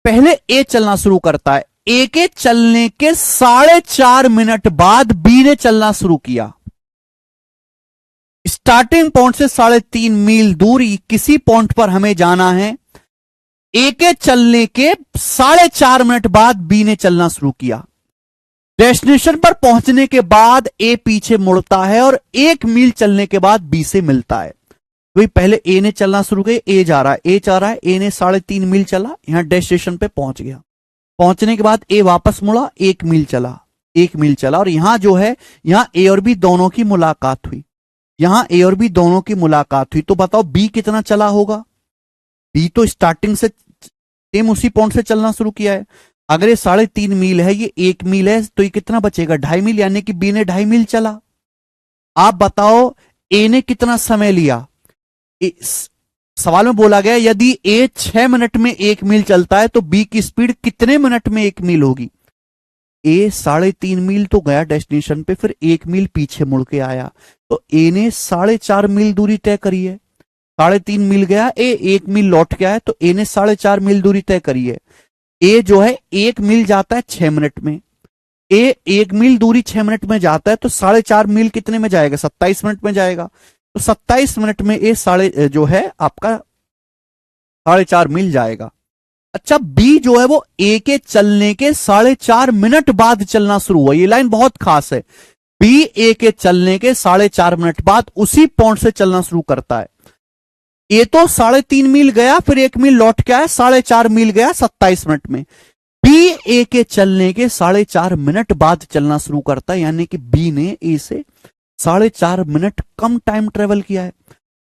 पहले ए चलना शुरू करता है। ए के चलने के 4.5 मिनट बाद बी ने चलना शुरू किया। स्टार्टिंग पॉइंट से 3.5 मील दूर किसी पॉइंट पर हमें जाना है। ए के चलने के 4.5 मिनट बाद बी ने चलना शुरू किया। डेस्टिनेशन पर पहुंचने के बाद ए पीछे मुड़ता है और 1 मील चलने के बाद बी से मिलता है। वही पहले ए ने चलना शुरू किया, ए जा रहा है, ए जा रहा है, ए ने 3.5 मील चला, यहां डेस्टिनेशन पे पहुंच गया। पहुंचने के बाद ए वापस मुड़ा, 1 मील चला, 1 मील चला, और यहां जो है, यहां ए और बी दोनों की मुलाकात हुई। यहां ए और बी दोनों की मुलाकात हुई, तो बताओ बी कितना चला होगा? बी तो स्टार्टिंग से सेम उसी पॉइंट से चलना शुरू किया है। अगर ये 3.5 मील है, ये 1 मील है, तो ये कितना बचेगा? 2.5 मील, यानी कि बी ने 2.5 मील चला। आप बताओ ए ने कितना समय लिया? सवाल में बोला गया यदि ए 6 मिनट में 1 मील चलता है तो बी की स्पीड कितने मिनट में 1 मील होगी? ए 3.5 मील तो गया डेस्टिनेशन पे, फिर 1 मील पीछे मुड़ के आया, तो ए ने 4.5 मील दूरी तय करी है। 3.5 मील गया ए, 1 मील लौट के आया, तो ए ने 4.5 मील दूरी तय करी है। ए जो है 1 मील जाता है 6 मिनट में, ए 1 मील दूरी 6 मिनट में जाता है, तो 4.5 मील कितने में जाएगा? 27 मिनट में जाएगा। तो 27 मिनट में ए जो है आपका 4.5 मील जाएगा। अच्छा, बी जो है वो ए के चलने के 4.5 मिनट बाद चलना शुरू हुआ। ये लाइन बहुत खास है। बी ए के चलने के 4.5 मिनट बाद उसी पॉइंट से चलना शुरू करता है। ए तो 3.5 मील गया, फिर 1 मील लौट के आया, 4.5 मील गया 27 मिनट में। बी ए के चलने के 4.5 मिनट बाद चलना शुरू करता है, यानी कि बी ने ए से 4.5 मिनट कम टाइम ट्रेवल किया है।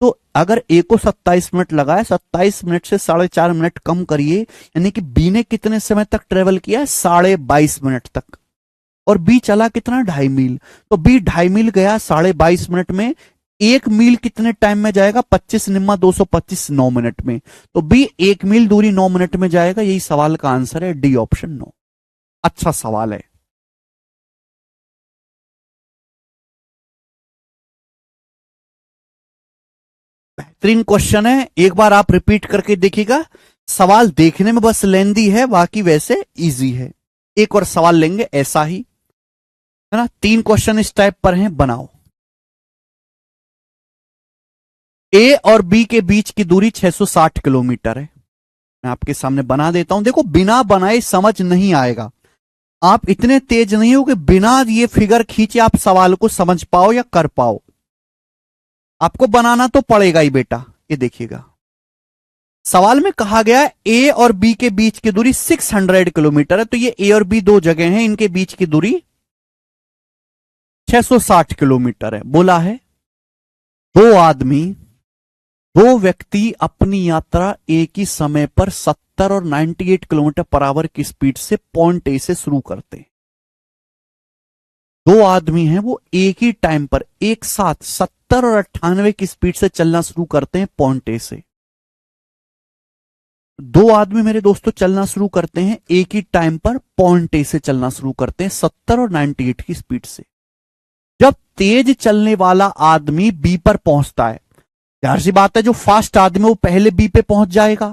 तो अगर ए को 27 मिनट लगा है, 27 मिनट से 4.5 मिनट कम करिए, यानी कि बी ने कितने समय तक ट्रेवल किया है? 22.5 मिनट तक। और बी चला कितना? 2.5 मील। तो बी 2.5 मील गया 22.5 मिनट में। 1 मील कितने टाइम में जाएगा? 25 निम्मा 225, 9 मिनट में। तो बी 1 मील दूरी 9 मिनट में जाएगा। यही सवाल का आंसर है, डी ऑप्शन 9। अच्छा सवाल है। बेहतरीन क्वेश्चन है, एक बार आप रिपीट करके देखिएगा। सवाल देखने में बस लेंदी है, बाकी वैसे इजी है। एक और सवाल लेंगे ऐसा ही, है ना। 3 क्वेश्चन इस टाइप पर हैं, बनाओ। ए और बी के बीच की दूरी 660 किलोमीटर है। मैं आपके सामने बना देता हूं, देखो बिना बनाए समझ नहीं आएगा। आप इतने तेज नहीं हो कि बिना ये फिगर खींचे आप सवाल को समझ पाओ या कर पाओ। आपको बनाना तो पड़ेगा ही बेटा। ये देखिएगा, सवाल में कहा गया है ए और बी के बीच की दूरी 600 किलोमीटर है। तो ये ए और बी दो जगह हैं, इनके बीच की दूरी 660 किलोमीटर है। बोला है दो व्यक्ति अपनी यात्रा एक ही समय पर 70 और 98 किलोमीटर पर आवर की स्पीड से पॉइंट ए से शुरू करते हैं। 2 आदमी हैं, वो एक ही टाइम पर एक साथ 70 और 98 की स्पीड से चलना शुरू करते हैं पॉइंट ए से। 2 आदमी मेरे दोस्तों चलना शुरू करते हैं एक ही टाइम पर पॉइंट ए से चलना शुरू करते हैं 70 और 98 की स्पीड से। जब तेज चलने वाला आदमी बी पर पहुंचता है, जाहिर सी बात है जो फास्ट आदमी वो पहले बी पे पहुंच जाएगा।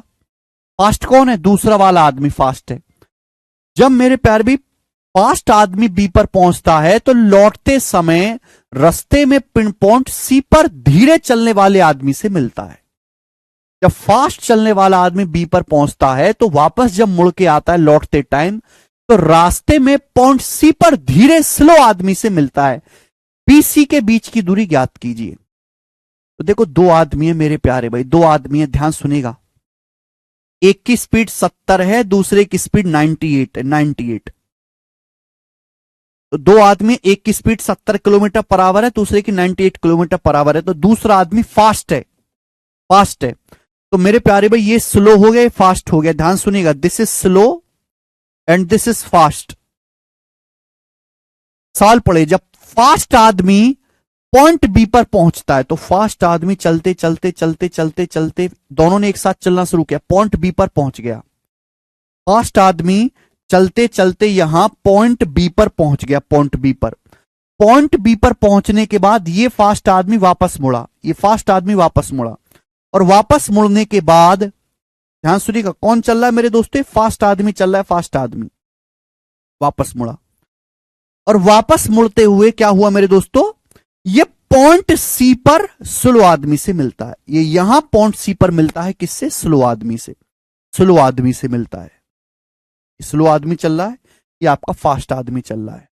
फास्ट कौन है? दूसरा वाला आदमी फास्ट है। जब मेरे प्यार भी फास्ट आदमी बी पर पहुंचता है तो लौटते समय रास्ते में पिन पॉइंट सी पर धीरे चलने वाले आदमी से मिलता है। जब फास्ट चलने वाला आदमी बी पर पहुंचता है तो वापस जब मुड़ के आता है लौटते टाइम, तो रास्ते में पॉइंट सी पर धीरे स्लो आदमी से मिलता है। बी सी के बीच की दूरी ज्ञात कीजिए। तो देखो 2 आदमी है मेरे प्यारे भाई, 2 आदमी है, ध्यान सुनेगा। एक की स्पीड 70 है, दूसरे की स्पीड 98 है, 98। तो दो आदमी, एक की स्पीड 70 किलोमीटर पर आवर है, दूसरे की 98 किलोमीटर पर आवर है, तो दूसरा आदमी फास्ट है, फास्ट है। तो मेरे प्यारे भाई ये स्लो हो गया, फास्ट हो गया, ध्यान सुनिएगा, this is slow and this is fast. सवाल पढ़े, जब फास्ट आदमी पॉइंट बी पर पहुंचता है, तो फास्ट आदमी चलते चलते चलते चलते चलते, दोनों ने एक साथ चलना शुरू किया, पॉइंट बी पर पहुंच गया। फास्ट आदमी चलते चलते यहां पॉइंट बी पर पहुंच गया, पॉइंट बी पर। पॉइंट बी पर पहुंचने के बाद ये फास्ट आदमी वापस मुड़ा, ये फास्ट आदमी वापस मुड़ा, और वापस मुड़ने के बाद ध्यान सुनिएगा, कौन चल रहा है मेरे दोस्तों, फास्ट आदमी चल रहा है, फास्ट आदमी वापस मुड़ा। और वापस मुड़ते हुए क्या हुआ मेरे दोस्तों, ये पॉइंट सी पर स्लो आदमी से मिलता है, ये यहां पॉइंट सी पर मिलता है, किससे, स्लो आदमी से, स्लो आदमी से मिलता है। स्लो आदमी चल रहा है, ये आपका फास्ट आदमी चल रहा है।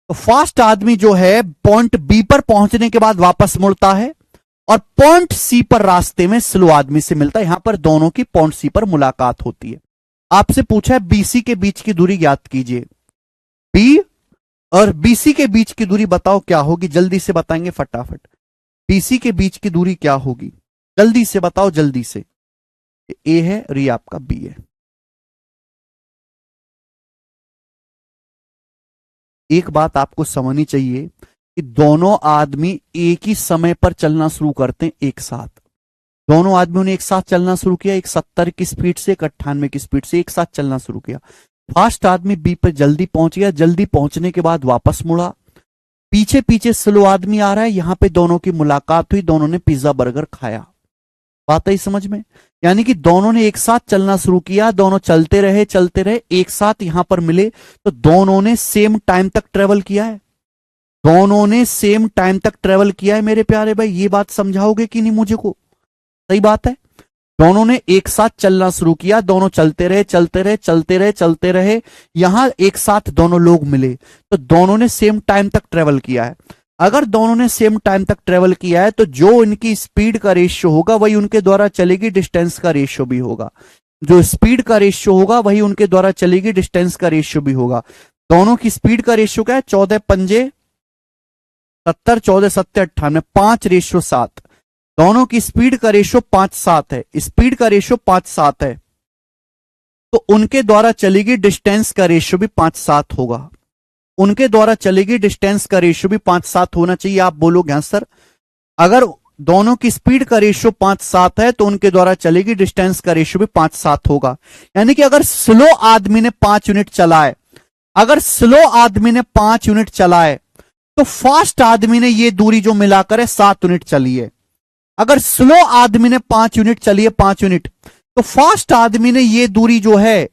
तो फास्ट आदमी जो है पॉइंट बी पर पहुंचने के बाद वापस मुड़ता है, और पॉइंट सी पर रास्ते में स्लो आदमी से मिलता है, यहां पर दोनों की पॉइंट सी पर मुलाकात होती है। आपसे पूछा है बीसी के बीच की दूरी ज्ञात कीजिए, बी और बीसी के बीच की दूरी बताओ क्या होगी, जल्दी से बताएंगे फटाफट। बीसी के बीच की दूरी क्या होगी, जल्दी से बताओ, जल्दी से। ए है और ये आपका बी है। एक बात आपको समझनी चाहिए कि दोनों आदमी एक ही समय पर चलना शुरू करते हैं, एक साथ। दोनों आदमियों ने एक साथ चलना शुरू किया, एक 70 की स्पीड से, एक 98 की स्पीड से एक साथ चलना शुरू किया। फास्ट आदमी बी पर जल्दी पहुंच गया, जल्दी पहुंचने के बाद वापस मुड़ा, पीछे पीछे स्लो आदमी आ रहा है, यहां पे दोनों की मुलाकात हुई, दोनों ने पिज्जा बर्गर खाया। बात आई समझ में, यानी कि दोनों ने एक साथ चलना शुरू किया, दोनों चलते रहे, एक साथ यहां पर मिले, तो दोनों ने सेम टाइम तक ट्रेवल किया है, दोनों ने सेम टाइम तक ट्रेवल किया है मेरे प्यारे भाई। ये बात समझाओगे कि नहीं मुझे को, सही बात है। दोनों ने एक साथ चलना शुरू किया, दोनों चलते रहे, यहां एक साथ दोनों लोग मिले, तो दोनों ने सेम टाइम तक ट्रेवल किया है। अगर दोनों ने सेम टाइम तक ट्रेवल किया है, तो जो इनकी स्पीड का रेशियो होगा वही उनके द्वारा चलेगी डिस्टेंस का रेशियो भी होगा, जो स्पीड का रेशियो होगा वही उनके द्वारा चलेगी डिस्टेंस का रेशियो भी होगा। दोनों की स्पीड का रेशियो क्या है, 14 पंजे 70, 14 सत्ते 98, 5:7। दोनों की स्पीड का रेशियो 5:7 है, स्पीड का रेशियो 5:7 है, तो उनके द्वारा चलेगी डिस्टेंस का रेशियो भी 5:7 होगा, उनके द्वारा चलेगी डिस्टेंस का रेशियो भी 5:7 होना चाहिए। आप बोलोगे हाँ सर, अगर दोनों की स्पीड का रेशियो 5:7 है तो उनके द्वारा चलेगी डिस्टेंस का रेशियो भी 5:7 होगा। यानी कि अगर स्लो आदमी ने 5 यूनिट चलाए, अगर स्लो आदमी ने 5 यूनिट चलाए, तो फास्ट आदमी ने ये दूरी जो मिलाकर है 7 यूनिट चली है। अगर स्लो आदमी ने 5 यूनिट चली है, 5 यूनिट, तो फास्ट आदमी ने ये दूरी जो है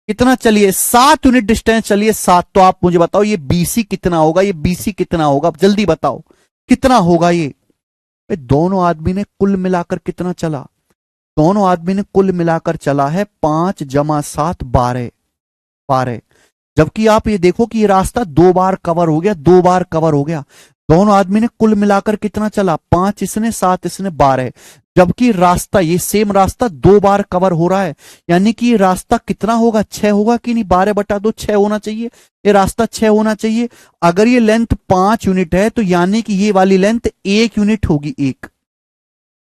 कितना चलिए, 7 यूनिट डिस्टेंस चलिए, 7। तो आप मुझे बताओ ये बीसी कितना होगा, ये बीसी कितना होगा, जल्दी बताओ कितना होगा ये। दोनों आदमी ने कुल मिलाकर कितना चला, दोनों आदमी ने कुल मिलाकर चला है 5 + 7 12 12। जबकि आप ये देखो कि ये रास्ता 2 बार कवर हो गया, 2 बार कवर हो गया। दोनों आदमी ने कुल मिलाकर कितना चला, 5 इसने, 7 इसने, 12। जबकि रास्ता, ये सेम रास्ता 2 बार कवर हो रहा है, यानी कि ये रास्ता कितना होगा, 6 होगा कि नहीं, 12/2 6 होना चाहिए, ये रास्ता 6 होना चाहिए। अगर ये लेंथ 5 यूनिट है, तो यानी कि ये वाली लेंथ 1 यूनिट होगी, 1,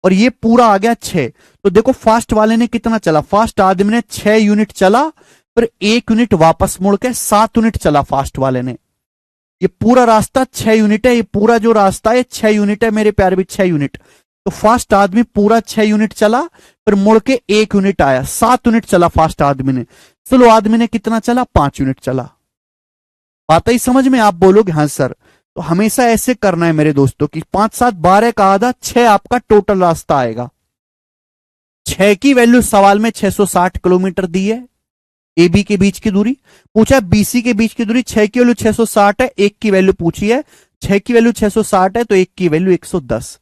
और ये पूरा आ गया 6। तो देखो फास्ट वाले ने कितना चला, फास्ट आदमी ने 6 यूनिट चला, फिर 1 यूनिट वापस मुड़ के 7 यूनिट चला फास्ट वाले ने। ये पूरा रास्ता 6 यूनिट है, ये पूरा जो रास्ता है 6 यूनिट है मेरे प्यारे भी, 6 यूनिट। तो फास्ट आदमी पूरा 6 यूनिट चला, फिर मुड़ के 1 यूनिट आया, 7 यूनिट चला फास्ट आदमी ने। स्लो आदमी ने कितना चला, 5 यूनिट चला। बात ही समझ में, आप बोलोगे हाँ सर। तो हमेशा ऐसे करना है मेरे दोस्तों कि 5 7 12 का आधा 6 आपका टोटल रास्ता आएगा। 6 की वैल्यू सवाल में 660 किलोमीटर दी है, ए बी के बीच की दूरी पूछा, बीसी के बीच की दूरी 6 की वैल्यू 660 है, 1 की वैल्यू पूछी है, 6 की वैल्यू 660 है तो 1 की वैल्यू 110,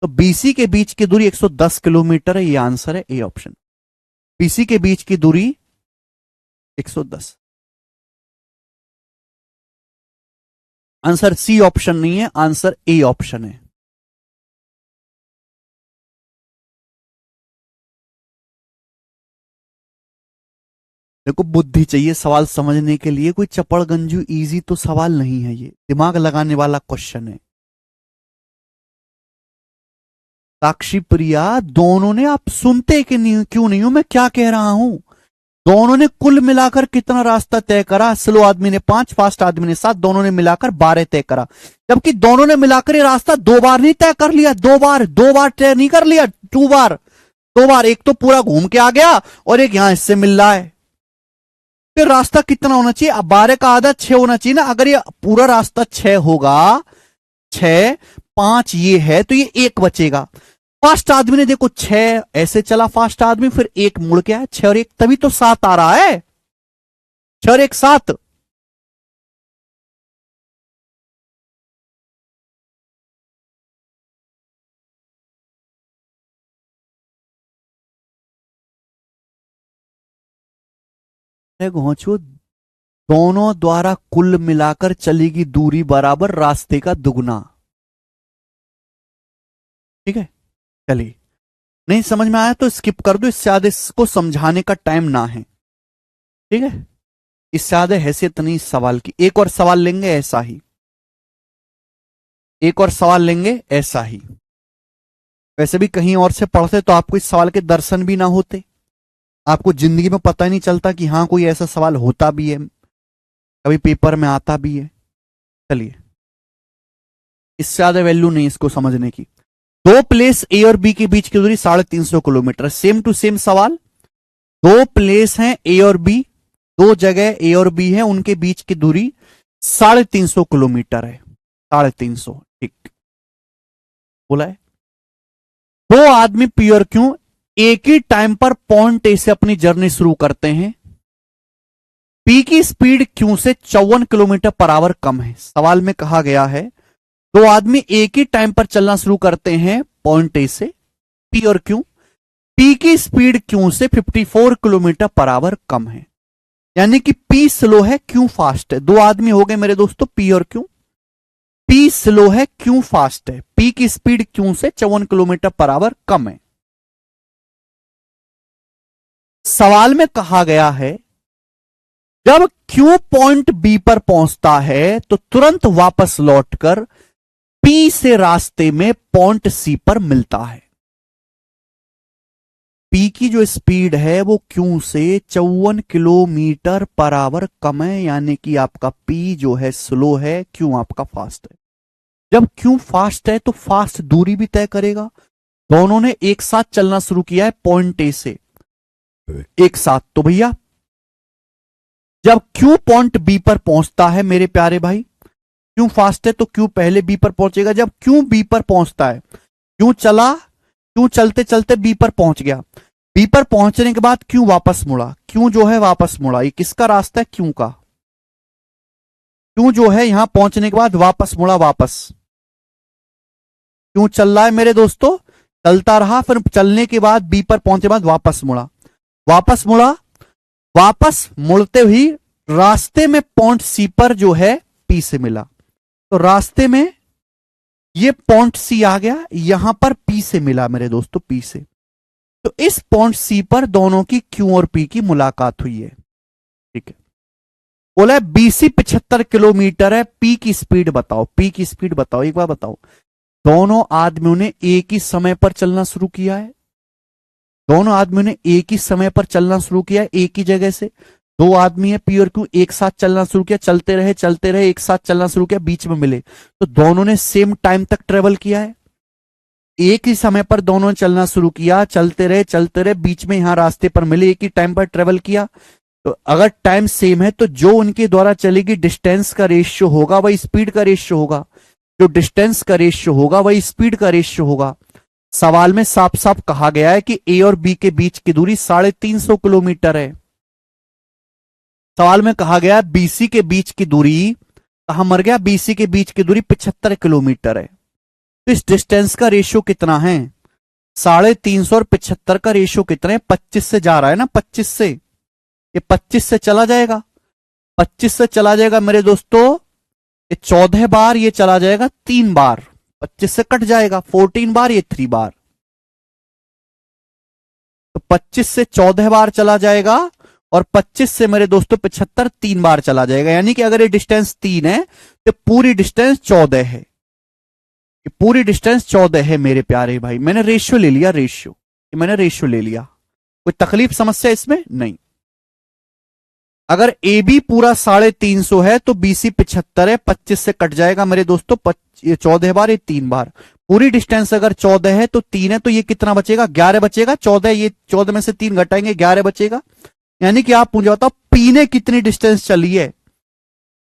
तो बीसी के बीच की दूरी 110 किलोमीटर है, ये आंसर है ए ऑप्शन। बीसी के बीच की दूरी 110, आंसर सी ऑप्शन नहीं है, आंसर ए ऑप्शन है। देखो बुद्धि चाहिए सवाल समझने के लिए, कोई चपड़ गंजू इजी तो सवाल नहीं है, ये दिमाग लगाने वाला क्वेश्चन है। साक्षी प्रिया, दोनों ने, आप सुनते कि नहीं, क्यों नहीं हो मैं क्या कह रहा हूं? दोनों ने कुल मिलाकर कितना रास्ता तय करा? स्लो आदमी ने 5, फास्ट आदमी ने 7, दोनों ने मिलाकर 12 तय करा। जबकि दोनों ने मिलाकर ये रास्ता 2 बार नहीं तय कर लिया, 2 बार तय नहीं कर लिया, 2 बार, 2 बार। एक तो पूरा घूम के आ गया और एक यहां इससे मिल रहा है। फिर रास्ता कितना होना चाहिए? अब 12 का आधा 6 होना चाहिए ना। अगर ये पूरा रास्ता 6 होगा, 6, 5 ये है, तो ये 1 बचेगा। फास्ट आदमी ने देखो 6 ऐसे चला, फास्ट आदमी, फिर 1 मुड़ के आया, 6 और 1 तभी तो 7 आ रहा है, 6 और 1 7। घोंचो, दोनों द्वारा कुल मिलाकर चलेगी दूरी बराबर रास्ते का दुगना। ठीक है, चलिए। नहीं समझ में आया तो स्किप कर दो, इससे ज्यादा इसको समझाने का टाइम ना है। ठीक है, इससे ज्यादा हैसियत नहीं इस सवाल की। एक और सवाल लेंगे ऐसा ही, एक और सवाल लेंगे ऐसा ही। वैसे भी कहीं और से पढ़ते तो आपको इस सवाल के दर्शन भी ना होते, आपको जिंदगी में पता ही नहीं चलता कि हाँ कोई ऐसा सवाल होता भी है, कभी पेपर में आता भी है। चलिए, इससे ज्यादा वैल्यू नहीं इसको समझने की। 2 प्लेस ए और बी के बीच की दूरी 350 किलोमीटर। सेम टू सेम सवाल, 2 प्लेस हैं ए और बी, 2 जगह ए और बी है, उनके बीच की दूरी 350 किलोमीटर है। 350, ठीक बोला है। 2 आदमी पी और क्यू एक ही टाइम पर पॉइंट ए से अपनी जर्नी शुरू करते हैं। पी की स्पीड क्यू से 54 किलोमीटर पर आवर कम है। सवाल में कहा गया है 2 आदमी एक ही टाइम पर चलना शुरू करते हैं पॉइंट ए से, पी और क्यू। पी की स्पीड क्यू से 54 किलोमीटर पर आवर कम है, यानी कि पी स्लो है, क्यू फास्ट है। 2 आदमी हो गए मेरे दोस्तों, पी और क्यू। पी स्लो है, क्यू फास्ट है। पी की स्पीड क्यू से 54 किलोमीटर पर आवर कम है। सवाल में कहा गया है जब क्यू पॉइंट बी पर पहुंचता है तो तुरंत वापस लौटकर पी से रास्ते में पॉइंट सी पर मिलता है। पी की जो स्पीड है वो क्यू से 54 किलोमीटर पर आवर कम है, यानी कि आपका पी जो है स्लो है, क्यू आपका फास्ट है। जब क्यू फास्ट है तो फास्ट दूरी भी तय करेगा। दोनों ने एक साथ चलना शुरू किया है पॉइंट ए से, एक साथ। तो भैया जब क्यू पॉइंट बी पर पहुंचता है मेरे प्यारे भाई, क्यू फास्ट है तो क्यू पहले बी पर पहुंचेगा। जब क्यू बी पर पहुंचता है, क्यू चला, क्यू चलते चलते बी पर पहुंच गया। बी पर पहुंचने के बाद क्यू वापस मुड़ा, क्यू जो है वापस मुड़ा। ये किसका रास्ता है? क्यू का। क्यू जो है यहां पहुंचने के बाद वापस मुड़ा, वापस। क्यू चल रहा है मेरे दोस्तों, चलता रहा, फिर चलने के बाद बी पर पहुंचने के बाद वापस मुड़ा, वापस मुड़ा। वापस मुड़ते ही रास्ते में पॉइंट सी पर जो है पी से मिला। तो रास्ते में ये पॉइंट सी आ गया, यहां पर पी से मिला मेरे दोस्तों, पी से। तो इस पॉइंट सी पर दोनों की क्यू और पी की मुलाकात हुई है। ठीक है, बोला है बीसी 75 किलोमीटर है, पी की स्पीड बताओ। पी की स्पीड बताओ, एक बार बताओ। दोनों आदमियों ने एक ही समय पर चलना शुरू किया है, दोनों आदमियों ने एक ही समय पर चलना शुरू किया है, एक ही जगह से। 2 आदमी है पी और क्यू, एक साथ चलना शुरू किया, चलते रहे, एक साथ चलना शुरू किया, बीच में मिले। तो दोनों ने सेम टाइम तक ट्रेवल किया है, एक ही समय पर दोनों ने चलना शुरू किया, चलते रहे, बीच में यहां रास्ते पर मिले, एक ही टाइम पर ट्रेवल किया। तो अगर टाइम सेम है तो जो उनके द्वारा चलेगी डिस्टेंस का रेशियो होगा वही स्पीड का रेशियो होगा, जो डिस्टेंस का रेशियो होगा वही स्पीड का रेशियो होगा। सवाल में साफ साफ कहा गया है कि ए और बी के बीच की दूरी 350 किलोमीटर है। सवाल में कहा गया बीसी के बीच की दूरी, कहां मर गया, बीसी के बीच की दूरी 75 किलोमीटर है। तो इस डिस्टेंस का रेशियो कितना है? 350 और 75 का रेशियो कितना है? 25 से जा रहा है ना, 25 से, ये 25 से चला जाएगा, 25 से चला जाएगा मेरे दोस्तों, ये 14 बार, ये चला जाएगा 3 बार, 25 से कट जाएगा, 14 बार, ये 3 बार। तो 25 से 14 बार चला जाएगा और 25 से मेरे दोस्तों 75 3 बार चला जाएगा, यानी कि अगर ये डिस्टेंस 3 है तो पूरी डिस्टेंस 14 है, ये पूरी डिस्टेंस 14 है मेरे प्यारे भाई। मैंने रेशियो ले लिया, रेशियो, मैंने रेशियो ले लिया, कोई तकलीफ समस्या इसमें नहीं। अगर ए बी पूरा 350 है तो BC 75 है, 25 से कट जाएगा मेरे दोस्तों, 14 बार, ये 3 बार। पूरी डिस्टेंस अगर 14 है तो 3 है, तो ये कितना बचेगा, 11 बचेगा। 14, ये 14 में से 3 घटाएंगे, 11 बचेगा। यानी कि आप मुझे बताओ पी ने कितनी डिस्टेंस चली है,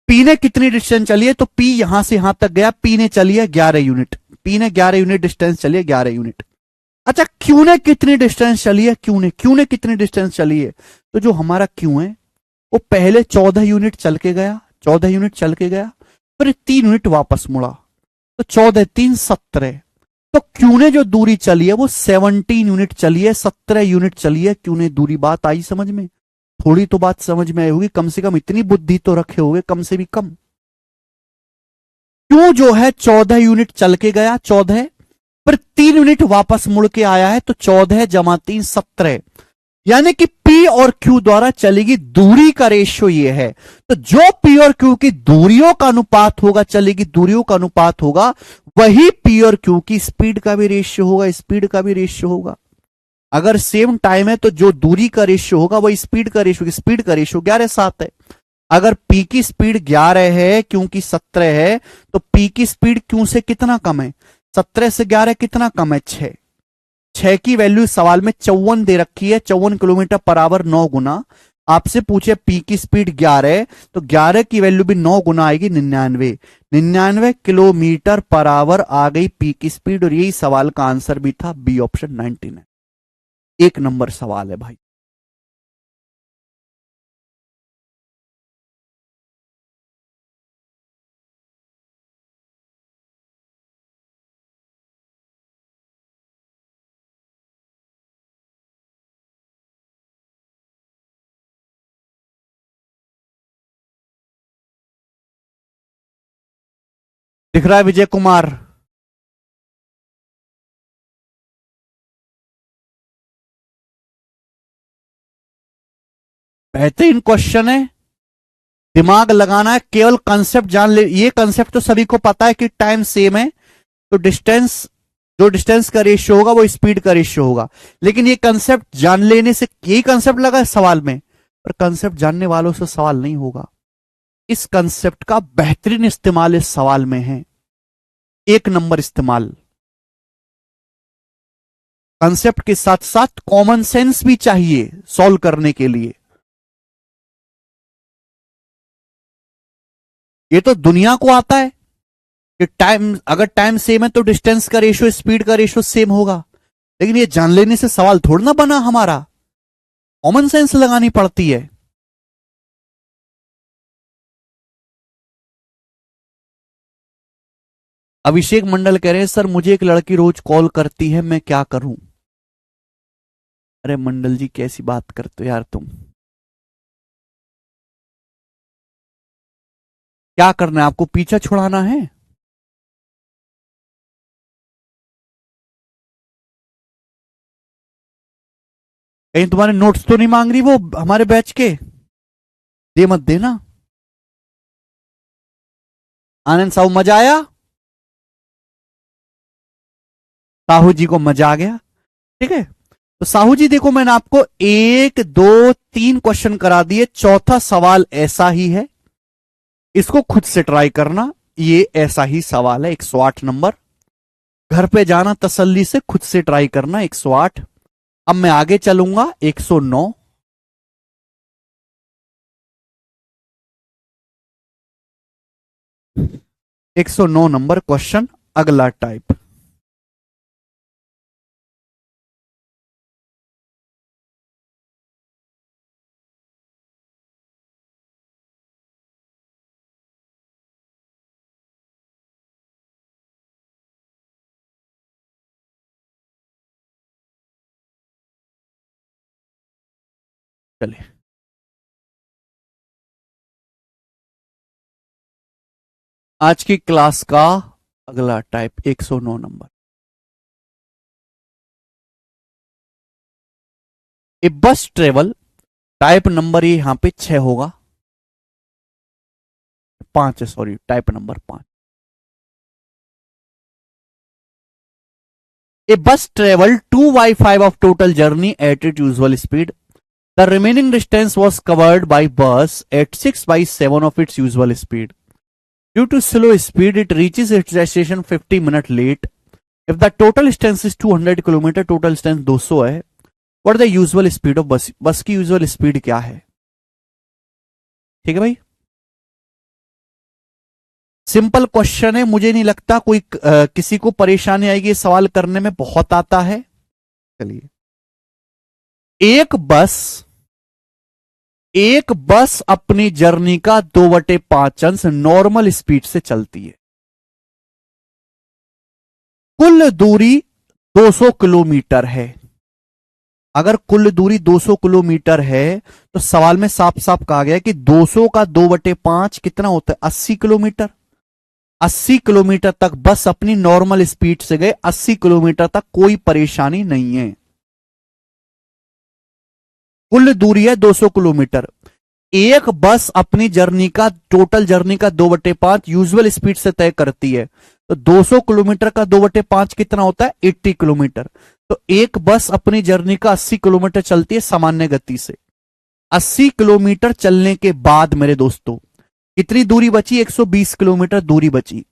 पी ने कितनी डिस्टेंस चली है, तो पी यहां से यहां तक गया, पी ने चली है 11 यूनिट, पी ने 11 यूनिट डिस्टेंस चली है, 11 यूनिट। अच्छा, क्यू ने कितनी डिस्टेंस चली है, क्यू ने कितनी डिस्टेंस चली है, तो जो हमारा क्यू है वो पहले 14 यूनिट चल के गया, 14 यूनिट चल के गया, फिर 3 यूनिट वापस मुड़ा, तो 14 3 17। तो क्यू ने जो दूरी चली है वो 17 यूनिट चली है, 17 यूनिट चली है क्यू ने दूरी। बात आई समझ में, थोड़ी तो बात समझ में आई होगी, कम से कम इतनी बुद्धि तो रखे होगे, कम से भी कम। क्यू जो है 14 यूनिट चल के गया, 14, फिर 3 यूनिट वापस मुड़ के आया है, तो 14 जमा 3 17, यानी कि P और Q द्वारा चलेगी दूरी का रेशियो ये है। तो जो P और Q की दूरियों का अनुपात होगा, चलेगी दूरियों का अनुपात होगा, वही P और Q की स्पीड का भी रेशियो होगा, स्पीड का भी रेशियो होगा। अगर सेम टाइम है तो जो दूरी का रेशियो होगा वही स्पीड का रेशियो, स्पीड का रेशियो 11:7 है। अगर P की स्पीड 11 है, Q की 17 है, तो P की स्पीड Q से कितना कम है, 17 से 11 कितना कम है, 6। 6 की वैल्यू सवाल में 54 दे रखी है, 54 किलोमीटर पर आवर 9 गुना। आपसे पूछे P की स्पीड 11 है, तो 11 की वैल्यू भी 9 गुना आएगी, 99 किलोमीटर पर आवर आ गई P की स्पीड। और यही सवाल का आंसर भी था, बी ऑप्शन 99। 1 नंबर सवाल है भाई। दिख रहा है विजय कुमार? बेहतरीन क्वेश्चन है, दिमाग लगाना है, केवल कंसेप्ट जान ले। ये कंसेप्ट तो सभी को पता है कि टाइम सेम है तो डिस्टेंस, जो डिस्टेंस का रेशियो होगा वो स्पीड का रेशियो होगा। लेकिन ये कंसेप्ट जान लेने से, यही कंसेप्ट लगा है सवाल में, पर कंसेप्ट जानने वालों से सवाल नहीं होगा। इस कंसेप्ट का बेहतरीन इस्तेमाल इस सवाल में है, 1 नंबर इस्तेमाल। कंसेप्ट के साथ साथ कॉमन सेंस भी चाहिए सॉल्व करने के लिए। ये तो दुनिया को आता है कि टाइम, अगर टाइम सेम है तो डिस्टेंस का रेशियो स्पीड का रेशियो सेम होगा। लेकिन ये जान लेने से सवाल थोड़ा ना बना हमारा, कॉमन सेंस लगानी पड़ती है। अभिषेक मंडल कह रहे हैं सर मुझे एक लड़की रोज कॉल करती है, मैं क्या करूं? अरे मंडल जी कैसी बात करते हो यार तुम, क्या करना है आपको, पीछा छुड़ाना है? कहीं तुम्हारे नोट्स तो नहीं मांग रही वो हमारे बैच के? दे मत देना। आनंद साहू मजा आया? साहू जी को मजा आ गया, ठीक है। तो साहू जी देखो मैंने आपको 1 2 3 क्वेश्चन करा दिए, चौथा सवाल ऐसा ही है, इसको खुद से ट्राई करना। ये ऐसा ही सवाल है, 108 नंबर। घर पे जाना तसल्ली से, खुद से ट्राई करना, 108। अब मैं आगे चलूंगा, 109। 109 नंबर क्वेश्चन, अगला टाइप। चलिए, आज की क्लास का अगला टाइप 109 नंबर। ए बस ट्रेवल टाइप नंबर ये यहां पे 6 होगा, 5 है, sorry, type number 5। A bus traveled 2/5 of total journey at its usual speed. The remaining distance was covered by bus at 6/7 of its usual speed. Due to slow speed, it reaches its destination 50 minutes late. If the total distance is 200 kilometre, total distance 200 है. What is the usual speed of bus? बस की usual speed क्या है? ठीक है भाई, सिंपल क्वेश्चन है, मुझे नहीं लगता कोई किसी को परेशानी आएगी, सवाल करने में बहुत आता है। चलिए, एक बस अपनी जर्नी का 2/5 अंश नॉर्मल स्पीड से चलती है। कुल दूरी 200 किलोमीटर है। अगर कुल दूरी 200 किलोमीटर है तो सवाल में साफ साफ कहा गया कि 200 का 2/5 कितना होता है? 80 किलोमीटर। 80 किलोमीटर तक बस अपनी नॉर्मल स्पीड से गए, 80 किलोमीटर तक कोई परेशानी नहीं है। कुल दूरी है 200 किलोमीटर। एक बस अपनी जर्नी का, टोटल जर्नी का 2/5 यूजुअल स्पीड से तय करती है, तो 200 किलोमीटर का 2/5 कितना होता है? 80 किलोमीटर। तो एक बस अपनी जर्नी का 80 किलोमीटर चलती है सामान्य गति से। 80 किलोमीटर चलने के बाद मेरे दोस्तों कितनी दूरी बची? 120 किलोमीटर दूरी बची।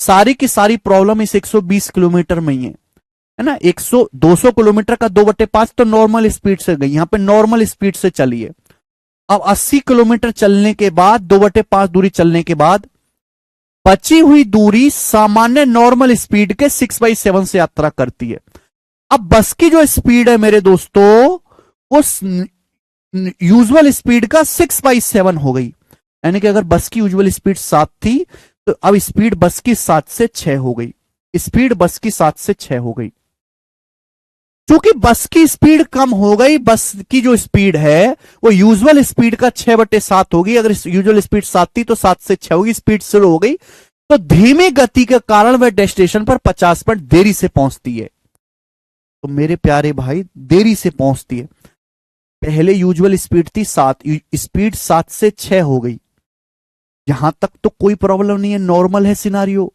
सारी की सारी प्रॉब्लम इस 120 किलोमीटर में ही है ना। 200 किलोमीटर का 2/5 तो नॉर्मल स्पीड से गई, यहां पे नॉर्मल स्पीड से चली है। अब 80 किलोमीटर चलने के बाद, 2/5 दूरी चलने के बाद बची हुई दूरी सामान्य नॉर्मल स्पीड के 6/7 से यात्रा करती है। अब बस की जो स्पीड है मेरे दोस्तों वो यूजुअल स्पीड का 6/7 हो गई। यानी कि अगर बस की यूजुअल स्पीड 7 थी तो अब स्पीड बस की 7 से 6 हो गई। स्पीड बस की 7 से 6 हो गई। क्योंकि बस की स्पीड कम हो गई, बस की जो स्पीड है वो यूजुअल स्पीड का 6/7 होगी। अगर यूजुअल स्पीड 7 थी तो 7 से 6 होगी, स्पीड स्लो हो गई। तो धीमी गति के कारण वह डेस्टिनेशन पर 50 मिनट देरी से पहुंचती है। तो मेरे प्यारे भाई, देरी से पहुंचती है। पहले यूजुअल स्पीड थी 7, स्पीड 7 से 6 हो गई। यहां तक तो कोई प्रॉब्लम नहीं है, नॉर्मल है सिनारियो।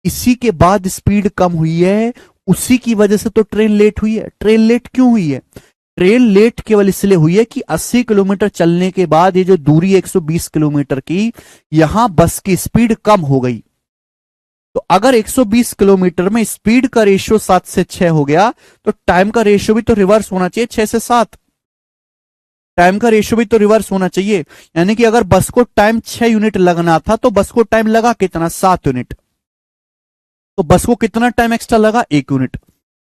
इसी के बाद स्पीड कम हुई है, उसी की वजह से तो ट्रेन लेट हुई है। ट्रेन लेट क्यों हुई है? ट्रेन लेट केवल इसलिए हुई है कि 80 किलोमीटर चलने के बाद ये जो दूरी 120 किलोमीटर की, यहां बस की स्पीड कम हो गई। तो अगर 120 किलोमीटर में स्पीड का रेशियो 7 से 6 हो गया तो टाइम का रेशियो भी तो रिवर्स होना चाहिए, 6 से 7। टाइम का रेशियो भी तो रिवर्स होना चाहिए। यानी कि अगर बस को टाइम 6 यूनिट लगना था तो बस को टाइम लगा कितना? 7 यूनिट। तो बस को कितना टाइम एक्स्ट्रा लगा? 1 यूनिट।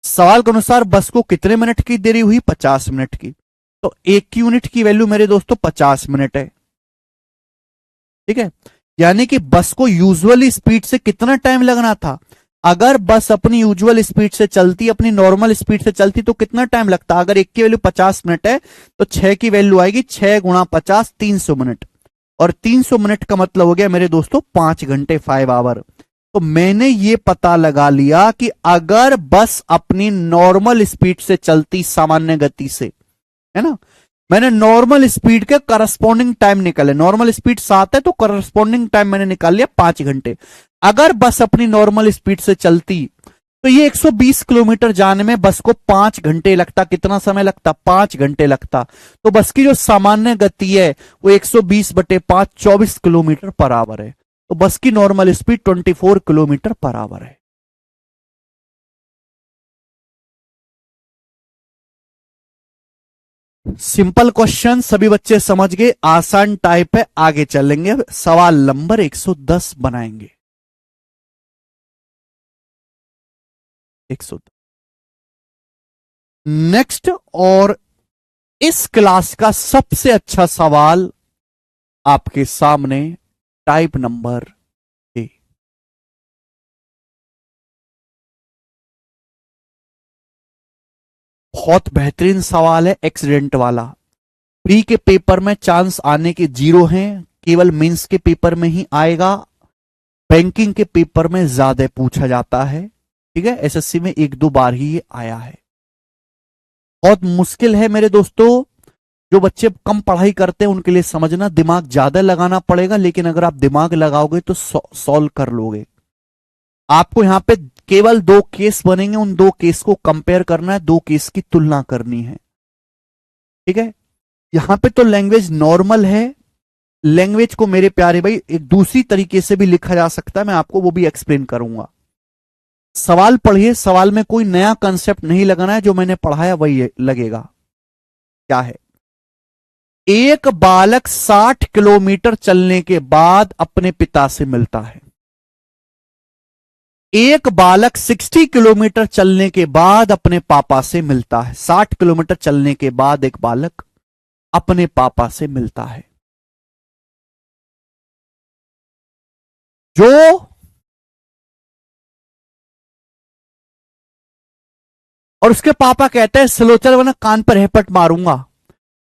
सवाल के अनुसार बस को कितने मिनट की देरी हुई? 50 मिनट की। तो 1 यूनिट की वैल्यू मेरे दोस्तों 50 मिनट है। ठीक है, यानी कि बस को यूजुअली स्पीड से कितना टाइम लगना था? अगर बस अपनी यूजुअल स्पीड से चलती, अपनी नॉर्मल स्पीड से चलती तो कितना टाइम लगता? अगर 1 की वैल्यू 50 मिनट है तो 6 की वैल्यू आएगी 6 गुणा 50, 300 मिनट। और 300 मिनट का मतलब हो गया मेरे दोस्तों 5 घंटे, 5 आवर। तो मैंने ये पता लगा लिया कि अगर बस अपनी नॉर्मल स्पीड से चलती, सामान्य गति से, है ना, मैंने नॉर्मल स्पीड के करस्पॉन्डिंग टाइम निकाले। नॉर्मल स्पीड 7 है तो करस्पॉन्डिंग टाइम मैंने निकाल लिया 5 घंटे। अगर बस अपनी नॉर्मल स्पीड से चलती तो ये 120 किलोमीटर जाने में बस को 5 घंटे लगता। कितना समय लगता? 5 घंटे लगता। तो बस की जो सामान्य गति है वो 120/5, 24 किलोमीटर पर आवर है। तो बस की normal speed 24 kilometre per hour है। सिंपल क्वेश्चन, सभी बच्चे समझ गए, आसान टाइप है। आगे चलेंगे, सवाल नंबर 110 बनाएंगे। 110 नेक्स्ट, और इस क्लास का सबसे अच्छा सवाल आपके सामने, टाइप नंबर ए। बहुत बेहतरीन सवाल है, एक्सीडेंट वाला। प्री के पेपर में चांस आने के 0 हैं, केवल मेंस के पेपर में ही आएगा। बैंकिंग के पेपर में ज्यादा पूछा जाता है। ठीक है, एसएससी में 1-2 बार ही ये आया है। बहुत मुश्किल है मेरे दोस्तों। जो बच्चे कम पढ़ाई करते हैं उनके लिए समझना, दिमाग ज्यादा लगाना पड़ेगा, लेकिन अगर आप दिमाग लगाओगे तो सॉल्व कर लोगे। आपको यहां पे केवल 2 केस बनेंगे, उन 2 केस को कंपेयर करना है, 2 केस की तुलना करनी है। ठीक है, यहां पे तो लैंग्वेज नॉर्मल है। लैंग्वेज को मेरे प्यारे भाई एक दूसरी तरीके से भी लिखा जा सकता है, मैं आपको वो भी एक्सप्लेन करूंगा। सवाल पढ़िए, सवाल में कोई नया कंसेप्ट नहीं लगाना है, जो मैंने पढ़ाया वही लगेगा। क्या है? एक बालक 60 किलोमीटर चलने के बाद अपने पिता से मिलता है। एक बालक 60 किलोमीटर चलने के बाद अपने पापा से मिलता है। 60 किलोमीटर चलने के बाद एक बालक अपने पापा से मिलता है। जो और उसके पापा कहते हैं स्लो चल वरना कान पर हेपट मारूंगा,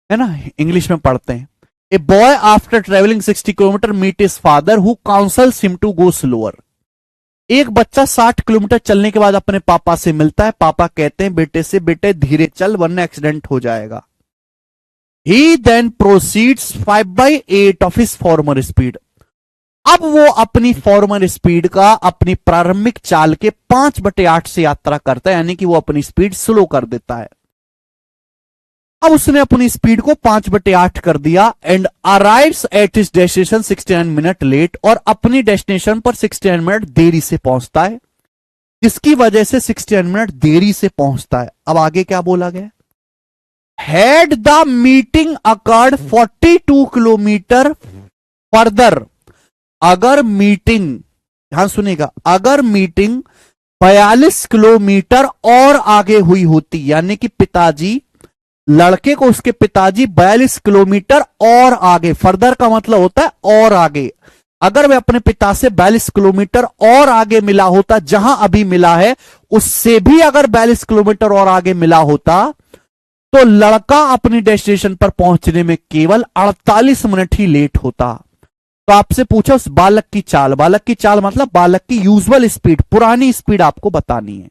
है ना, इंग्लिश में पढ़ते हैं। A boy after travelling 60 kilometre meet his father who counsels him to go slower. एक बच्चा 60 किलोमीटर चलने के बाद अपने पापा से मिलता है। पापा कहते हैं बेटे से, बेटे धीरे चल वरना एक्सीडेंट हो जाएगा। He then proceeds 5/8 of his former speed. अब वो अपनी फॉर्मर स्पीड का, अपनी प्रारंभिक चाल के 5/8 से यात्रा करता है, यानी कि वो अपनी स्पीड स्लो कर देता है। अब उसने अपनी स्पीड को 5/8 कर दिया and arrives at his destination 69 minute late, और अपनी डेस्टिनेशन पर 69 मिनट देरी से पहुंचता है, जिसकी वजह से 69 मिनट देरी से पहुंचता है। अब आगे क्या बोला गया? Had the meeting occurred 42 kilometre further. अगर मीटिंग, ध्यान सुनेगा, अगर मीटिंग 42 किलोमीटर और आगे हुई होती, यानी कि पिताजी, लड़के को उसके पिताजी 42 किलोमीटर और आगे, फर्दर का मतलब होता है और आगे, अगर वह अपने पिता से 42 किलोमीटर और आगे मिला होता, जहां अभी मिला है उससे भी अगर 42 किलोमीटर और आगे मिला होता, तो लड़का अपनी डेस्टिनेशन पर पहुंचने में केवल 48 मिनट ही लेट होता। तो आपसे पूछा उस बालक की चाल, बालक की चाल मतलब बालक की यूजुअल स्पीड, पुरानी स्पीड आपको बतानी है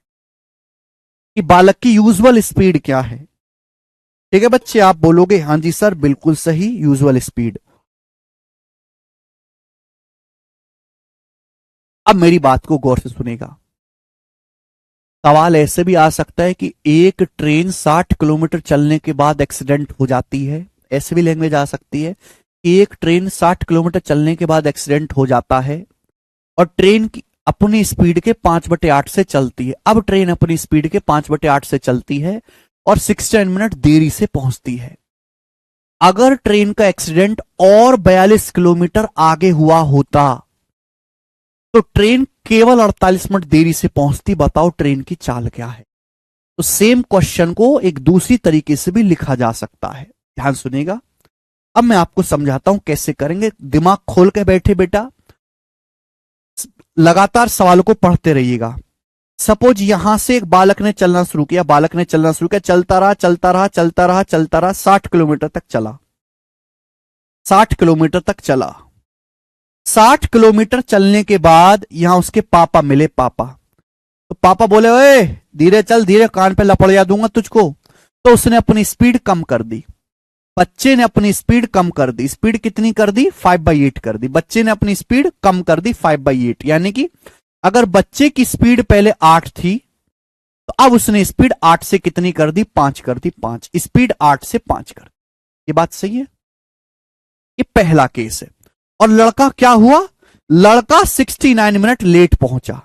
कि बालक की यूजुअल स्पीड क्या है। ठीक है बच्चे, आप बोलोगे हां जी सर बिल्कुल सही, यूजुअल स्पीड। अब मेरी बात को गौर से सुनेगा। सवाल ऐसे भी आ सकता है कि एक ट्रेन 60 किलोमीटर चलने के बाद एक्सीडेंट हो जाती है, ऐसे भी लैंग्वेज आ सकती है। एक ट्रेन 60 किलोमीटर चलने के बाद एक्सीडेंट हो जाता है और ट्रेन की अपनी स्पीड के 5/8 से चलती है। अब ट्रेन अपनी स्पीड के 5/8 से चलती है और 69 मिनट देरी से पहुंचती है। अगर ट्रेन का एक्सीडेंट और 42 किलोमीटर आगे हुआ होता तो ट्रेन केवल 48 मिनट देरी से पहुंचती। बताओ ट्रेन की चाल क्या है? तो सेम क्वेश्चन को एक दूसरी तरीके से भी लिखा जा सकता है। ध्यान सुनिएगा, अब मैं आपको समझाता हूं कैसे करेंगे। दिमाग खोल के बैठे बेटा, लगातार सवाल को पढ़ते रहिएगा। सपोज यहां से एक बालक ने चलना शुरू किया, बालक ने चलना शुरू किया, चलता रहा चलता रहा चलता रहा चलता रहा, 60 किलोमीटर तक चला, 60 किलोमीटर तक चला। 60 किलोमीटर चलने के बाद यहां उसके पापा मिले। पापा, तो पापा बोले ओए धीरे चल, धीरे, कान पे लपड़िया दूंगा तुझको। तो उसने अपनी स्पीड कम कर दी। बच्चे ने अपनी स्पीड कम कर दी। स्पीड कितनी कर दी? 5/8 कर दी। बच्चे ने अपनी स्पीड कम कर दी 5/8, यानी कि अगर बच्चे की स्पीड पहले 8 थी तो अब उसने स्पीड 8 से कितनी कर दी? 5 कर दी। 5, स्पीड 8 से 5 कर दी। ये बात सही है? ये पहला केस है। और लड़का क्या हुआ? लड़का 69 मिनट लेट पहुंचा।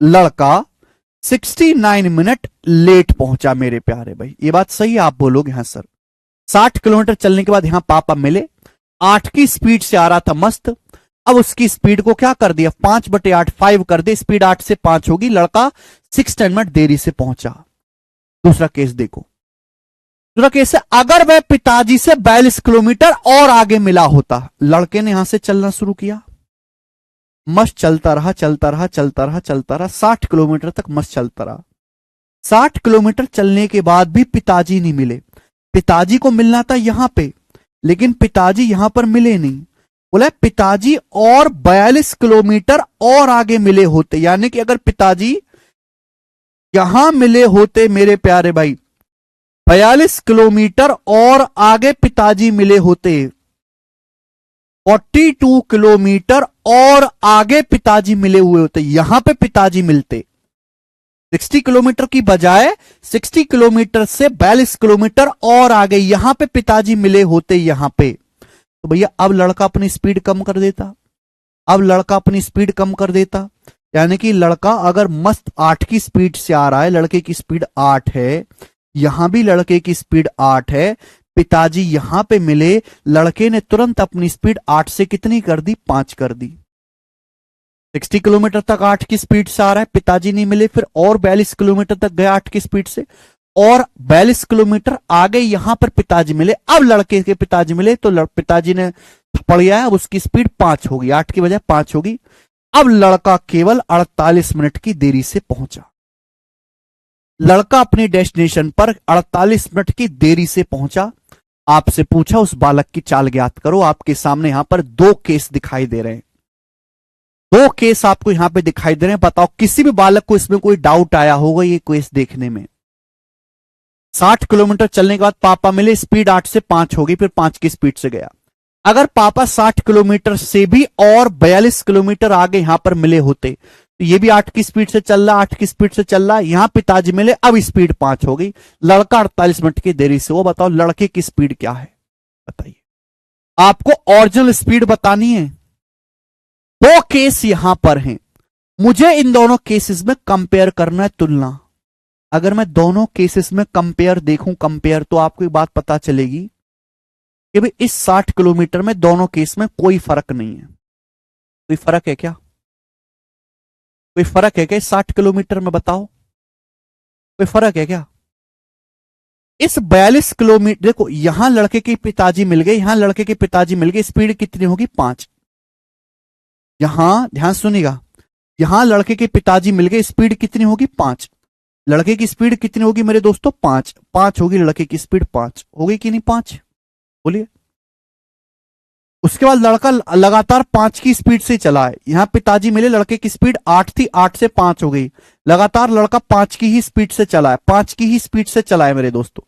लड़का 69 मिनट लेट पहुंचा मेरे प्यारे भाई। ये बात सही है? आप बोलोगे हाँ सर। 60 किलोमीटर चलने के बाद यहां पापा मिले, 8 की स्पीड से आ रहा था मस्त। अब उसकी स्पीड को क्या कर दिया? 5/8, 5 कर दे, स्पीड 8 से 5 होगी। लड़का 69 मिनट देरी से पहुंचा। दूसरा केस देखो। दूसरा केस है, अगर वह पिताजी से 42 किलोमीटर और आगे मिला होता। लड़के ने यहां से चलना शुरू किया, मस्त चलता रहा चलता रहा चलता रहा चलता रहा, 60 किलोमीटर तक मस्त चलता रहा। 60 किलोमीटर चलने के बाद भी पिताजी नहीं मिले। पिताजी को मिलना था यहां पे, लेकिन पिताजी यहां पर मिले नहीं। बोला पिताजी और 42 किलोमीटर और आगे मिले होते, यानी कि अगर पिताजी यहां मिले होते मेरे प्यारे भाई 42 किलोमीटर और आगे पिताजी मिले होते, 42 किलोमीटर और आगे पिताजी मिले हुए होते, यहां पे पिताजी मिलते। 60 किलोमीटर की बजाय 60 किलोमीटर से 42 किलोमीटर और आगे यहां पे पिताजी मिले होते यहां पे, तो भैया अब लड़का अपनी स्पीड कम कर देता। अब लड़का अपनी स्पीड कम कर देता, यानी कि लड़का अगर मस्त 8 की स्पीड से आ रहा है, लड़के की स्पीड 8 है, यहां भी लड़के की स्पीड 8 है, पिताजी यहां पे मिले, लड़के ने तुरंत अपनी स्पीड 8 से कितनी कर दी, 5 कर दी। 60 किलोमीटर तक 8 की स्पीड से आ रहा है, पिताजी नहीं मिले, फिर और 42 किलोमीटर तक गया 8 की स्पीड से, और 42 किलोमीटर आगे यहां पर पिताजी मिले। अब लड़के के पिताजी मिले तो पिताजी ने थप्पड़ गया, अब उसकी स्पीड 5 होगी, 8 की बजाय 5 होगी। अब लड़का केवल 48 मिनट की देरी से पहुंचा। लड़का अपने डेस्टिनेशन पर 48 मिनट की देरी से पहुंचा। आपसे पूछा उस बालक की चाल ज्ञात करो। आपके सामने यहां पर 2 केस दिखाई दे रहे हैं, 2 केस आपको यहां पे दिखाई दे रहे हैं। बताओ किसी भी बालक को इसमें कोई डाउट आया होगा ये केस देखने में। 60 किलोमीटर चलने के बाद पापा मिले, स्पीड 8 से 5 होगी, फिर 5 की स्पीड से गया। अगर पापा 60 किलोमीटर से भी और 42 किलोमीटर आगे यहां पर मिले होते तो ये भी 8 की स्पीड से चल रहा, 8 की स्पीड से चल रहा, यहां पिताजी मिले, अब स्पीड 5 हो गई, लड़का 48 मिनट की देरी से। वो बताओ लड़के की स्पीड क्या है, बताइए। आपको ओरिजिनल स्पीड बतानी है। 2 केस यहां पर हैं, मुझे इन दोनों केसेस में कंपेयर करना है, तुलना। अगर मैं दोनों केसेस में कंपेयर देखूं, कंपेयर, तो आपको एक बात पता चलेगी कि भाई इस 60 किलोमीटर में दोनों केस में कोई फर्क नहीं है। कोई फर्क है क्या? कोई फर्क है क्या इस 60 किलोमीटर में, बताओ कोई फर्क है क्या? इस 42 किलोमीटर, देखो यहां लड़के के पिताजी मिल गए, यहां लड़के के पिताजी मिल गए, स्पीड कितनी होगी, 5। यहां ध्यान सुनिएगा, यहां लड़के के पिताजी मिल गए, स्पीड कितनी होगी, 5। लड़के की स्पीड कितनी होगी मेरे दोस्तों, 5 होगी, लड़के की स्पीड 5 होगी कि नहीं, 5 बोलिए। उसके बाद लड़का लगातार 5 की स्पीड से चला है, यहां पिताजी मिले, लड़के की स्पीड 8 थी, 8 से 5 हो गई, लगातार लड़का 5 की ही स्पीड से चला है, 5 की ही स्पीड से चला है मेरे दोस्तों।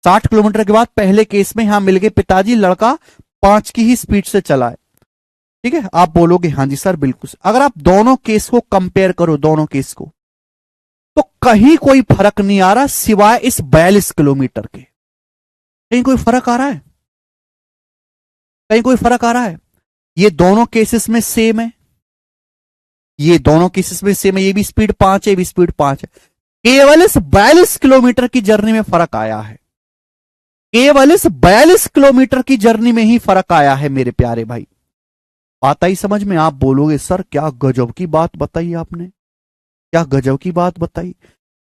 60 किलोमीटर के बाद पहले केस में यहां मिल गए पिताजी, लड़का 5 की ही स्पीड से चला है, ठीक है। आप बोलोगे हाँ जी सर बिल्कुल। अगर आप दोनों केस को कंपेयर करो, दोनों केस को, तो कहीं कोई फर्क नहीं आ रहा सिवाय इस 42 किलोमीटर के। कहीं कोई फर्क आ रहा है? कहीं कोई फर्क आ रहा है? ये दोनों केसेस में सेम है, ये दोनों केसेस में सेम है, ये भी स्पीड 5 है, ये भी स्पीड 5 है। केवल इस 42 किलोमीटर की जर्नी में फर्क आया है, केवल इस 42 किलोमीटर की जर्नी में ही फर्क आया है मेरे प्यारे भाई। आता ही समझ में? आप बोलोगे सर क्या गजब की बात बताई आपने, क्या गजब की बात बताई।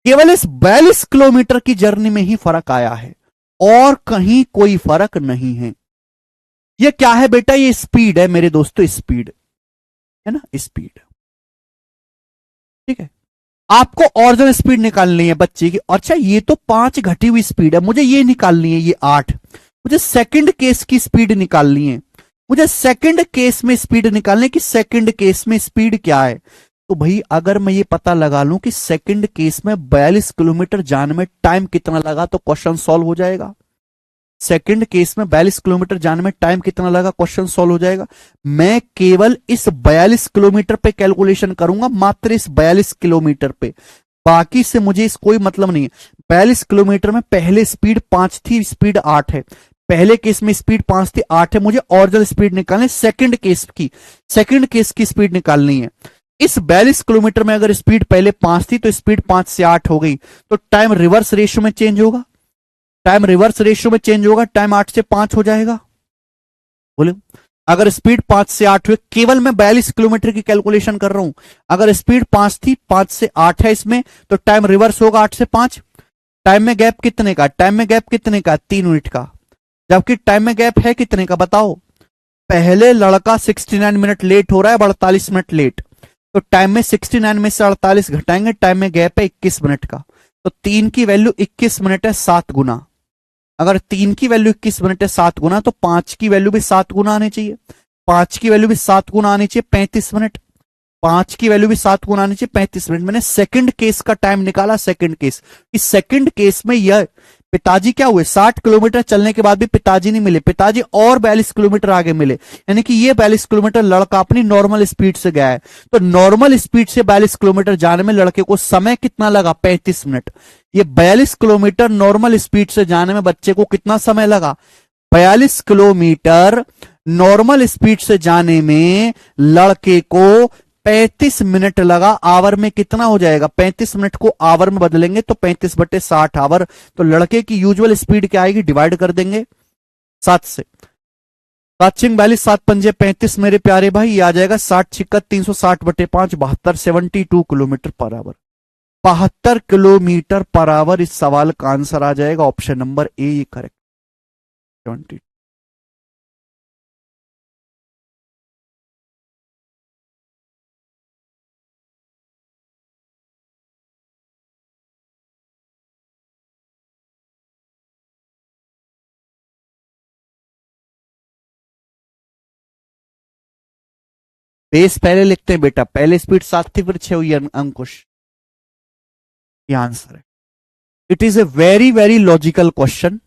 केवल इस 42 किलोमीटर की जर्नी में ही फर्क आया है और कहीं कोई फर्क नहीं है। ये क्या है बेटा? ये स्पीड है मेरे दोस्तों, स्पीड है ना, स्पीड, ठीक है। आपको ओरिजिनल स्पीड निकालनी है बच्चे की। अच्छा ये तो 5 घटी हुई स्पीड है, मुझे ये निकालनी है, ये 8। मुझे सेकंड केस की स्पीड निकालनी है, मुझे सेकंड केस में स्पीड निकालनी है कि सेकंड केस में स्पीड क्या है। तो भाई अगर मैं ये पता लगा लूं कि सेकंड केस में 42 किलोमीटर जाने में टाइम कितना लगा तो क्वेश्चन सॉल्व हो जाएगा। सेकंड केस में 42 किलोमीटर जाने में टाइम कितना लगा, क्वेश्चन सॉल्व हो जाएगा। मैं केवल इस 42 किलोमीटर पे कैलकुलेशन करूंगा, मात्र इस 42 किलोमीटर पे, बाकी से मुझे इस कोई मतलब नहीं है। 42 किलोमीटर में पहले स्पीड 5 थी, स्पीड 8 है, पहले केस में स्पीड 5 थी, 8 है। मुझे ओरिजिनल स्पीड निकालनी, सेकंड केस की, सेकंड केस की स्पीड निकालनी है। इस 42 किलोमीटर में अगर स्पीड पहले 5 थी तो स्पीड 5 से 8 हो गई, तो टाइम रिवर्स रेशियो में चेंज होगा, टाइम रिवर्स रेशियो में चेंज होगा, टाइम 8 से 5 हो जाएगा। बोले अगर स्पीड 5 से 8 हुए, केवल मैं 42 किलोमीटर की कैलकुलेशन कर रहा हूं, अगर स्पीड 5 थी, 5 से 8 है इसमें, तो टाइम रिवर्स होगा 8 से 5। टाइम में गैप कितने का, टाइम में गैप कितने का, 3 मिनट का, जबकि टाइम में गैप है कितने का बताओ। पहले लड़का 69 मिनट लेट हो रहा है, 48 मिनट लेट, तो टाइम में 69 में से 48 घटाएंगे, टाइम में गैप है 21 मिनट का, तो 3 की वैल्यू 21 मिनट है, 7 गुना। अगर 3 की वैल्यू 21 मिनट है 7 गुना, तो 5 की वैल्यू भी 7 गुना आनी चाहिए, 5 की वैल्यू भी 7 गुना आनी चाहिए, 35 मिनट। 5 की वैल्यू भी 7 गुना आनी चाहिए, 35 मिनट। मैंने सेकंड केस का टाइम निकाला, सेकंड केस, इस सेकंड केस में यह पिताजी क्या हुए, 60 किलोमीटर चलने के बाद भी पिताजी नहीं मिले, पिताजी और 42 किलोमीटर आगे मिले, यानी कि ये 42 किलोमीटर लड़का अपनी नॉर्मल स्पीड से गया है। तो नॉर्मल स्पीड से 42 किलोमीटर जाने में लड़के को समय कितना लगा, 35 मिनट। ये 42 किलोमीटर नॉर्मल स्पीड से जाने में बच्चे को कितना समय लगा, 42 किलोमीटर नॉर्मल स्पीड से जाने में लड़के को 35 मिनट लगा। आवर में कितना हो जाएगा, 35 मिनट को आवर में बदलेंगे तो 35/60 आवर। तो लड़के की यूजुअल स्पीड क्या आएगी, डिवाइड कर देंगे 7 से। 7×42 7×5 मेरे प्यारे भाई, ये आ जाएगा 60×360/5 72 72 kilometre per hour. 72 kilometre per hour इस सवाल का आंसर आ जाएगा, ऑप्शन नंबर ए ये करेक्ट। 20 बेस पहले लिखते हैं बेटा, पहले स्पीड 7 थी फिर 6 हुई अंकुश, ये आंसर है। It is a very very logical question.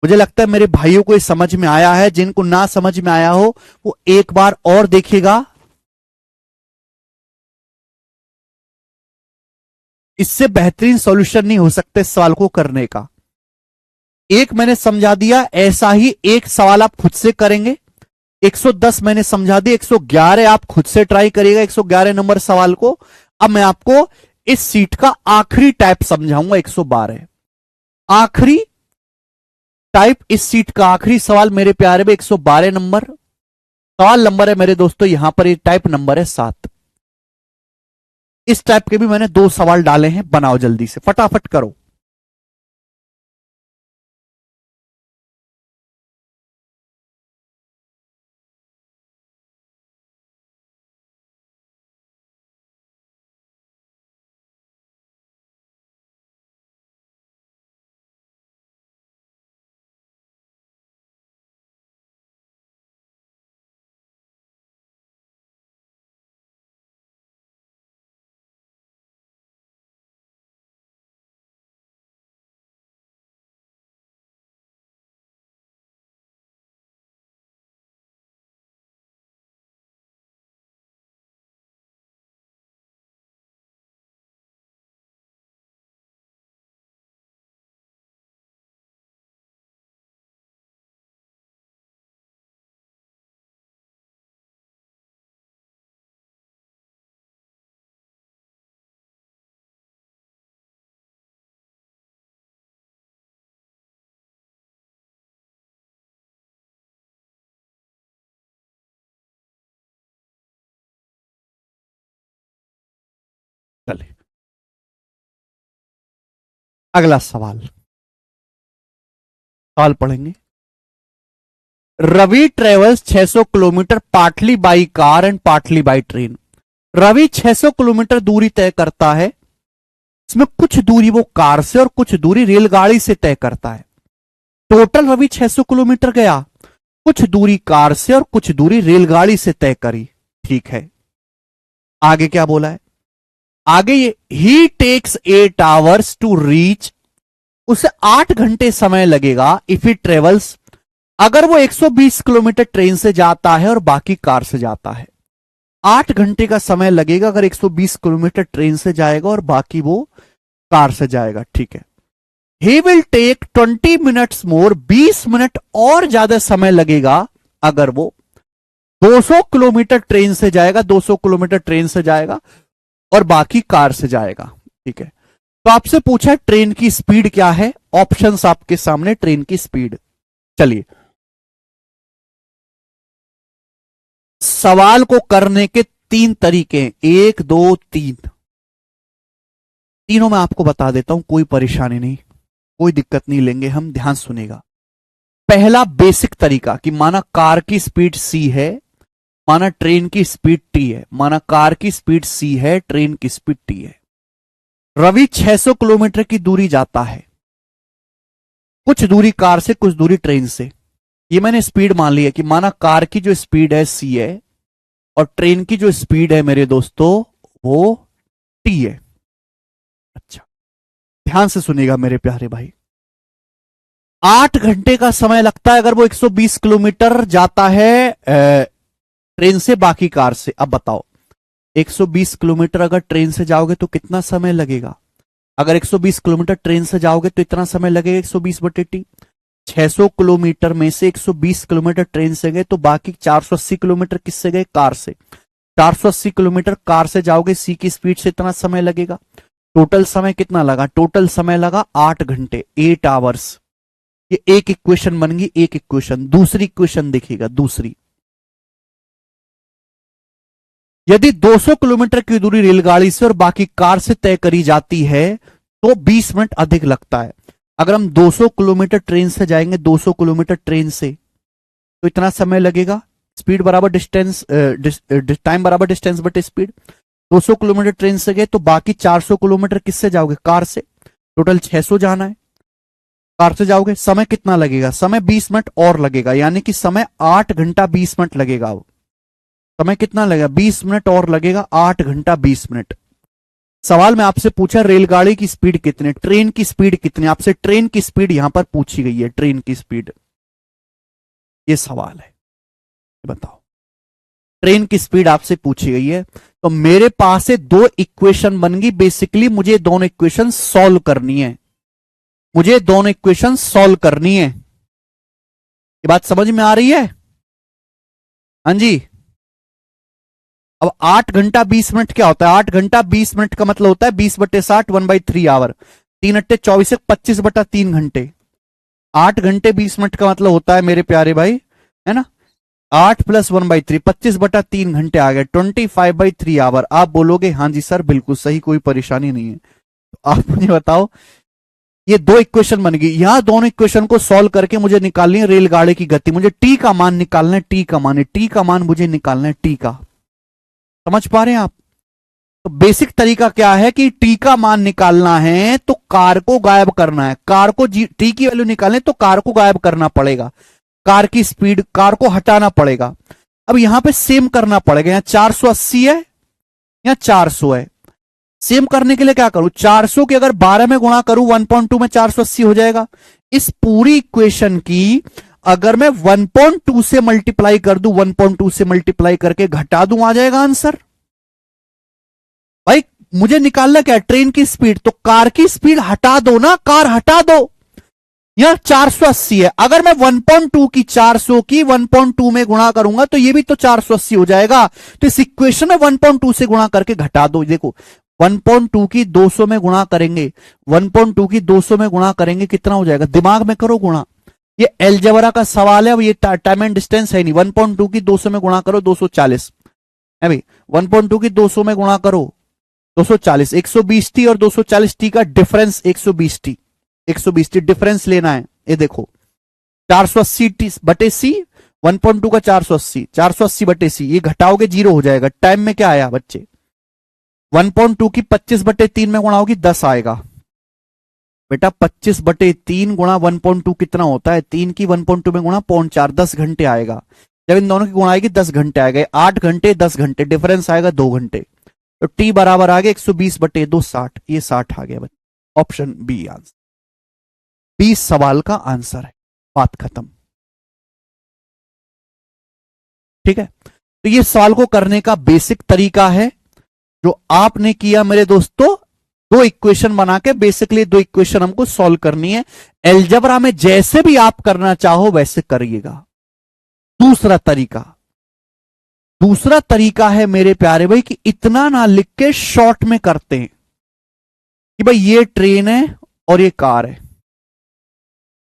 मुझे लगता है मेरे भाइयों को ये समझ में आया है, जिनको ना समझ में आया हो वो एक बार और देखिएगा। इससे बेहतरीन सॉल्यूशन नहीं हो सकते इस सवाल को करने का। एक मैंने समझा दिया, ऐसा ही एक सवाल आप खुद से करेंगे। 110 मैंने समझा दिया, 111 आप खुद से ट्राई करिएगा 111 नंबर सवाल को। अब मैं आपको इस सीट का आखिरी टाइप समझाऊंगा, 112 आखिरी टाइप, इस सीट का आखिरी सवाल मेरे प्यारे में 112 नंबर सवाल नंबर है मेरे दोस्तों। यहां पर ये टाइप नंबर है 7। इस टाइप के भी मैंने 2 सवाल डाले हैं, बनाओ जल्दी से, फटाफट करो। चलिए अगला सवाल पढ़ेंगे। Ravi travels 600 kilometre partly by car and partly by train. Ravi 600 kilometre दूरी तय करता है, इसमें कुछ दूरी वो कार से और कुछ दूरी रेलगाड़ी से तय करता है। टोटल रवि 600 किलोमीटर गया, कुछ दूरी कार से और कुछ दूरी रेलगाड़ी से तय करी, ठीक है। आगे क्या बोला है, आगे ये ही टेक्स 8 आवर्स टू रीच, उसे 8 घंटे समय लगेगा इफ ही ट्रेवल्स, अगर वो 120 किलोमीटर ट्रेन से जाता है और बाकी कार से जाता है। 8 घंटे का समय लगेगा अगर 120 किलोमीटर ट्रेन से जाएगा और बाकी वो कार से जाएगा, ठीक है। He will take 20 minutes more, 20 minute और ज्यादा समय लगेगा अगर वो 200 किलोमीटर ट्रेन से जाएगा, 200 किलोमीटर ट्रेन से जाएगा और बाकी कार से जाएगा, ठीक है। तो आपसे पूछा ट्रेन की स्पीड क्या है, ऑप्शंस आपके सामने, ट्रेन की स्पीड। चलिए सवाल को करने के 3 तरीके, 1 2 3, तीनों मैं आपको बता देता हूं, कोई परेशानी नहीं, कोई दिक्कत नहीं लेंगे हम, ध्यान सुनेगा। पहला बेसिक तरीका कि माना कार की स्पीड c है, माना ट्रेन की स्पीड t है, माना कार की स्पीड c है, ट्रेन की स्पीड t है। रवि 600 किलोमीटर की दूरी जाता है, कुछ दूरी कार से कुछ दूरी ट्रेन से, ये मैंने स्पीड मान ली है कि माना कार की जो स्पीड है c है और ट्रेन की जो स्पीड है मेरे दोस्तों वो t है। अच्छा ध्यान से सुनिएगा मेरे प्यारे भाई, 8 घंटे का समय लगता है अगर वो 120 किलोमीटर जाता है ट्रेन से, बाकी कार से। अब बताओ 120 किलोमीटर अगर ट्रेन से जाओगे तो कितना समय लगेगा? अगर 120 किलोमीटर ट्रेन से जाओगे तो इतना समय लगेगा 120/T। 600 किलोमीटर में से 120 किलोमीटर ट्रेन से गए तो बाकी 480 किलोमीटर किससे गए? कार से। 480 किलोमीटर कार से जाओगे सी की स्पीड से, इतना समय लगेगा। टोटल समय कितना लगा? टोटल समय लगा 8 घंटे, 8 आवर्स। ये एक इक्वेशन बन गई, एक इक्वेशन। दूसरी इक्वेशन देखिएगा, दूसरी, यदि 200 किलोमीटर की दूरी रेलगाड़ी से और बाकी कार से तय करी जाती है तो 20 मिनट अधिक लगता है। अगर हम 200 किलोमीटर ट्रेन से जाएंगे, 200 किलोमीटर ट्रेन से, तो इतना समय लगेगा। स्पीड बराबर डिस्टेंस, टाइम बराबर डिस्टेंस बटे स्पीड। 200 किलोमीटर ट्रेन से गए तो बाकी 400 किलोमीटर किससे जाओगे? कार से। टोटल 600 जाना है, कार से जाओगे। समय कितना लगेगा? समय 20 मिनट और लगेगा, यानी कि समय 8 घंटा 20 मिनट लगेगा। अब समय कितना लगेगा? 20 मिनट और लगेगा, 8 घंटा 20 मिनट। सवाल में आपसे पूछा रेलगाड़ी की स्पीड कितनी, ट्रेन की स्पीड कितनी, आपसे ट्रेन की स्पीड यहां पर पूछी गई है, ट्रेन की स्पीड। ये सवाल है, बताओ ट्रेन की स्पीड आपसे पूछी गई है। तो मेरे पास से दो इक्वेशन बन गई। बेसिकली मुझे दोनों इक्वेशन सॉल्व करनी है, मुझे दोनों इक्वेशन सॉल्व करनी है। ये बात समझ में आ रही है? हाँ जी। अब 8 घंटा 20 मिनट क्या होता है? 8 घंटा 20 मिनट का मतलब होता है 20/60, 1/3 आवर। 3 अट्टे 24, 25/3 घंटे। 8 घंटे 20 मिनट का मतलब होता है मेरे प्यारे भाई, है ना, 8 + 1/3, 25/3 घंटे आ गए, 25/3 आवर। आप बोलोगे हाँ जी सर बिल्कुल सही, कोई परेशानी नहीं है। तो आप मुझे बताओ, ये दो इक्वेशन बन गई। यहां दोनों इक्वेशन को सॉल्व करके मुझे निकालनी है रेलगाड़ी की गति। मुझे टी का मान निकालना है, टी का मान है, टी का मान मुझे निकालना है, टी का। समझ पा रहे हैं आप? तो बेसिक तरीका क्या है कि टी का मान निकालना है तो कार को गायब करना है। कार को टी की वैल्यू निकालने तो कार को गायब करना पड़ेगा, कार की स्पीड, कार को हटाना पड़ेगा। अब यहां पे सेम करना पड़ेगा। यहां 480 है, यहां 400 है। सेम करने के लिए क्या करूं? 400 के अगर 12 में गुणा करूं 1.2 में 480 हो जाएगा। इस पूरी इक्वेशन की अगर मैं 1.2 से मल्टीप्लाई कर दूं, 1.2 से मल्टीप्लाई करके घटा दूं, आ जाएगा आंसर। भाई मुझे निकालना क्या है? ट्रेन की स्पीड, तो कार की स्पीड हटा दो ना, कार हटा दो। यहां 480 है, अगर मैं 1.2 की 400 की 1.2 में गुणा करूंगा तो ये भी तो 480 हो जाएगा। तो इस इक्वेशन में 1.2 से गुणा करके घटा दो। देखो 1.2 की 200 में गुणा करेंगे, 1.2 की 200 में गुणा करेंगे, कितना हो जाएगा? दिमाग में करो गुणा। ये एलजेब्रा का सवाल है, ये टाइम एंड डिस्टेंस है नहीं। 1.2 की 200 में गुणा करो 240 है भाई। 1.2 की 200 में गुणा करो 240, 120t और 240t का डिफरेंस 120t, 120t डिफरेंस लेना है। ये देखो 480t/c, 1.2 का 480, 480/c, ये घटाओगे 0 हो जाएगा। टाइम में क्या आया बच्चे? 1.2 की 25/3 में गुणा होगी 10 आएगा बेटा। 25/3 गुणा 1.2 कितना होता है? 3 की 1.2 में गुणा 0.4, 10 घंटे आएगा। जब इन दोनों की गुणा आएगी 10 घंटे आएगा। 8 घंटे 10 घंटे, डिफरेंस आएगा 2 घंटे। तो टी बराबर आ गया 120/2, 60। ये 60 आ गया बच्चे। ऑप्शन बी आंसर, 20 सवाल का आंसर है। बात खत्म। ठीक है, तो ये सवाल को करने का बेसिक तरीका है जो आपने किया मेरे दोस्तों। दो इक्वेशन बना के, बेसिकली दो इक्वेशन हमको सॉल्व करनी है। एलजेब्रा में जैसे भी आप करना चाहो वैसे करिएगा। दूसरा तरीका है मेरे प्यारे भाई कि इतना ना लिख के शॉर्ट में करते हैं कि भाई ये ट्रेन है और ये कार है।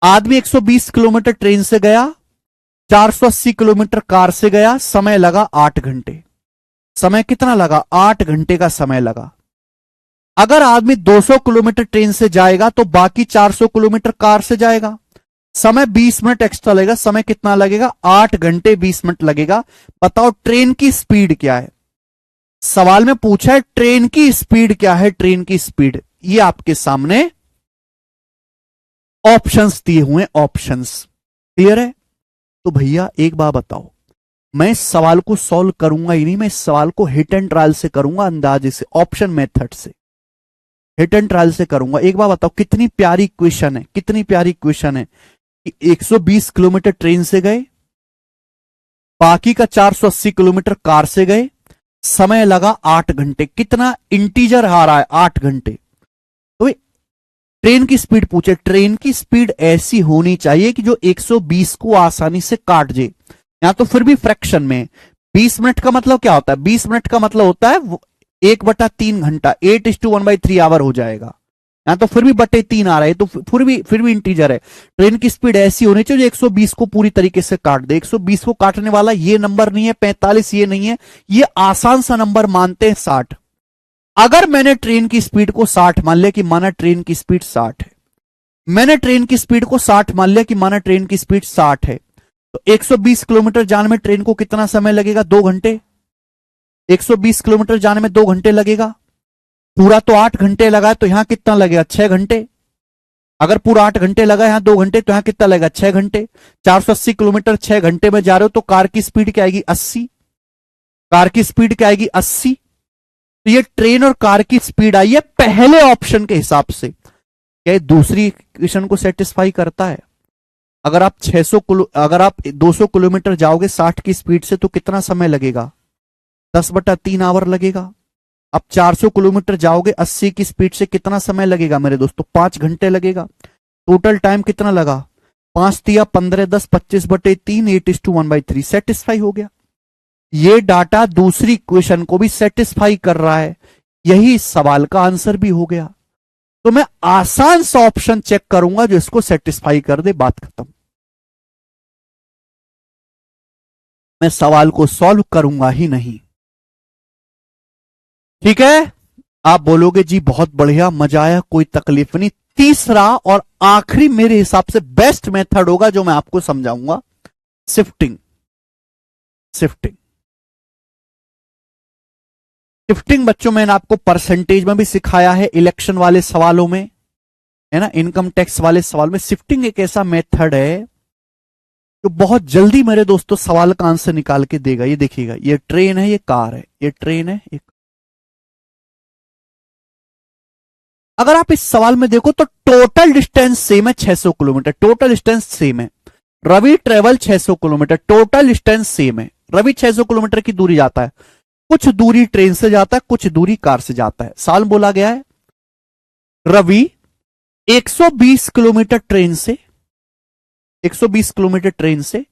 आदमी 120 किलोमीटर ट्रेन से गया, 480 किलोमीटर कार से गया, समय लगा 8 घंटे। समय कितना लगा? 8 घंटे का समय लगा। अगर आदमी 200 किलोमीटर ट्रेन से जाएगा तो बाकी 400 किलोमीटर कार से जाएगा, समय 20 मिनट एक्स्ट्रा लगेगा। समय कितना लगेगा? 8 घंटे 20 मिनट लगेगा। बताओ ट्रेन की स्पीड क्या है? सवाल में पूछा है ट्रेन की स्पीड क्या है, ट्रेन की स्पीड। ये आपके सामने ऑप्शंस दिए हुए हैं, ऑप्शंस। क्लियर है? तो भैया एक बात बताओ, मैं इस सवाल को सॉल्व करूंगा ही नहीं, मैं इस सवाल को हिट एंड ट्रायल से करूंगा, अंदाजे से, ऑप्शन मेथड से, हिट एंड ट्रायल से करूंगा। एक बार बताओ कितनी प्यारी क्वेश्चन है, कितनी प्यारी क्वेश्चन है। कि 120 किलोमीटर ट्रेन से गए, बाकी का 480 किलोमीटर कार से गए, समय लगा 8 घंटे। कितना इंटीजर आ रहा है? 8 घंटे। तो ट्रेन की स्पीड पूछे, ट्रेन की स्पीड ऐसी होनी चाहिए कि जो 120 को आसानी से काट जाए। यहां तो फिर भी फ्रैक्शन में 20 मिनट का मतलब क्या होता है? 20 मिनट का मतलब होता है 1/3 घंटा, 8:1/3 आवर हो जाएगा। यहां तो फिर भी बटे 3 आ रहा है, तो फिर भी इंटीजर है। ट्रेन की स्पीड ऐसी होनी चाहिए जो 120 को पूरी तरीके से काट दे। 120 को काटने वाला ये नंबर नहीं है, 45 ये नहीं है, ये आसान सा नंबर मानते हैं 60। अगर मैंने ट्रेन की स्पीड को 60 मान लिया कि माना ट्रेन की स्पीड 60 है, मैंने ट्रेन की स्पीड को 60 मान लिया कि माना ट्रेन की स्पीड 60 है, तो 120 किलोमीटर जाने में ट्रेन को कितना समय लगेगा? 2 घंटे। 120 किलोमीटर जाने में 2 घंटे लगेगा। पूरा तो 8 घंटे लगा है, तो यहां कितना लगेगा? 6 घंटे। अगर पूरा 8 घंटे लगा, यहां 2 घंटे, तो यहां कितना लगेगा? 6 घंटे। 480 किलोमीटर 6 घंटे में जा रहे हो, तो कार की स्पीड क्या आएगी? 80। कार की स्पीड क्या आएगी? 80। तो ये ट्रेन और कार की स्पीड आई है पहले ऑप्शन के हिसाब से। क्या दूसरी इक्वेशन को सेटिस्फाई करता है? अगर आप 200 किलोमीटर जाओगे 60 की स्पीड से, तो कितना समय लगेगा? 10/3 आवर लगेगा। अब 400 किलोमीटर जाओगे 80 की स्पीड से, कितना समय लगेगा मेरे दोस्तों? 5 घंटे लगेगा। टोटल टाइम कितना लगा? 5 तिया 15, 10, 25/3, 8:1/3। सेटिस्फाई हो गया। ये डाटा दूसरी इक्वेशन को भी सेटिस्फाई कर रहा है। यही इस सवाल का आंसर भी हो गया। तो मैं आसान सा ऑप्शन चेक करूंगा जो इसको सेटिस्फाई कर दे, बात खत्म। मैं सवाल को सॉल्व करूंगा ही नहीं। ठीक है? आप बोलोगे जी बहुत बढ़िया, मजा आया, कोई तकलीफ नहीं। तीसरा और आखिरी मेरे हिसाब से बेस्ट मेथड होगा जो मैं आपको समझाऊंगा, शिफ्टिंग। शिफ्टिंग शिफ्टिंग बच्चों मैंने आपको परसेंटेज में भी सिखाया है, इलेक्शन वाले सवालों में, है ना, इनकम टैक्स वाले सवाल में। शिफ्टिंग एक ऐसा मेथड है जो बहुत जल्दी मेरे दोस्तों सवाल का आंसर निकाल के देगा। ये देखिएगा, ये ट्रेन है, ये कार है, ये ट्रेन है, ये। अगर आप इस सवाल में देखो तो टोटल डिस्टेंस सेम है, 600 किलोमीटर। टोटल डिस्टेंस सेम है। Ravi travel 600 kilometre, total distance same है। रवि 600 किलोमीटर की दूरी जाता है, कुछ दूरी ट्रेन से जाता है, कुछ दूरी कार से जाता है। साल बोला गया है रवि 120 किलोमीटर ट्रेन से, 120 किलोमीटर ट्रेन से,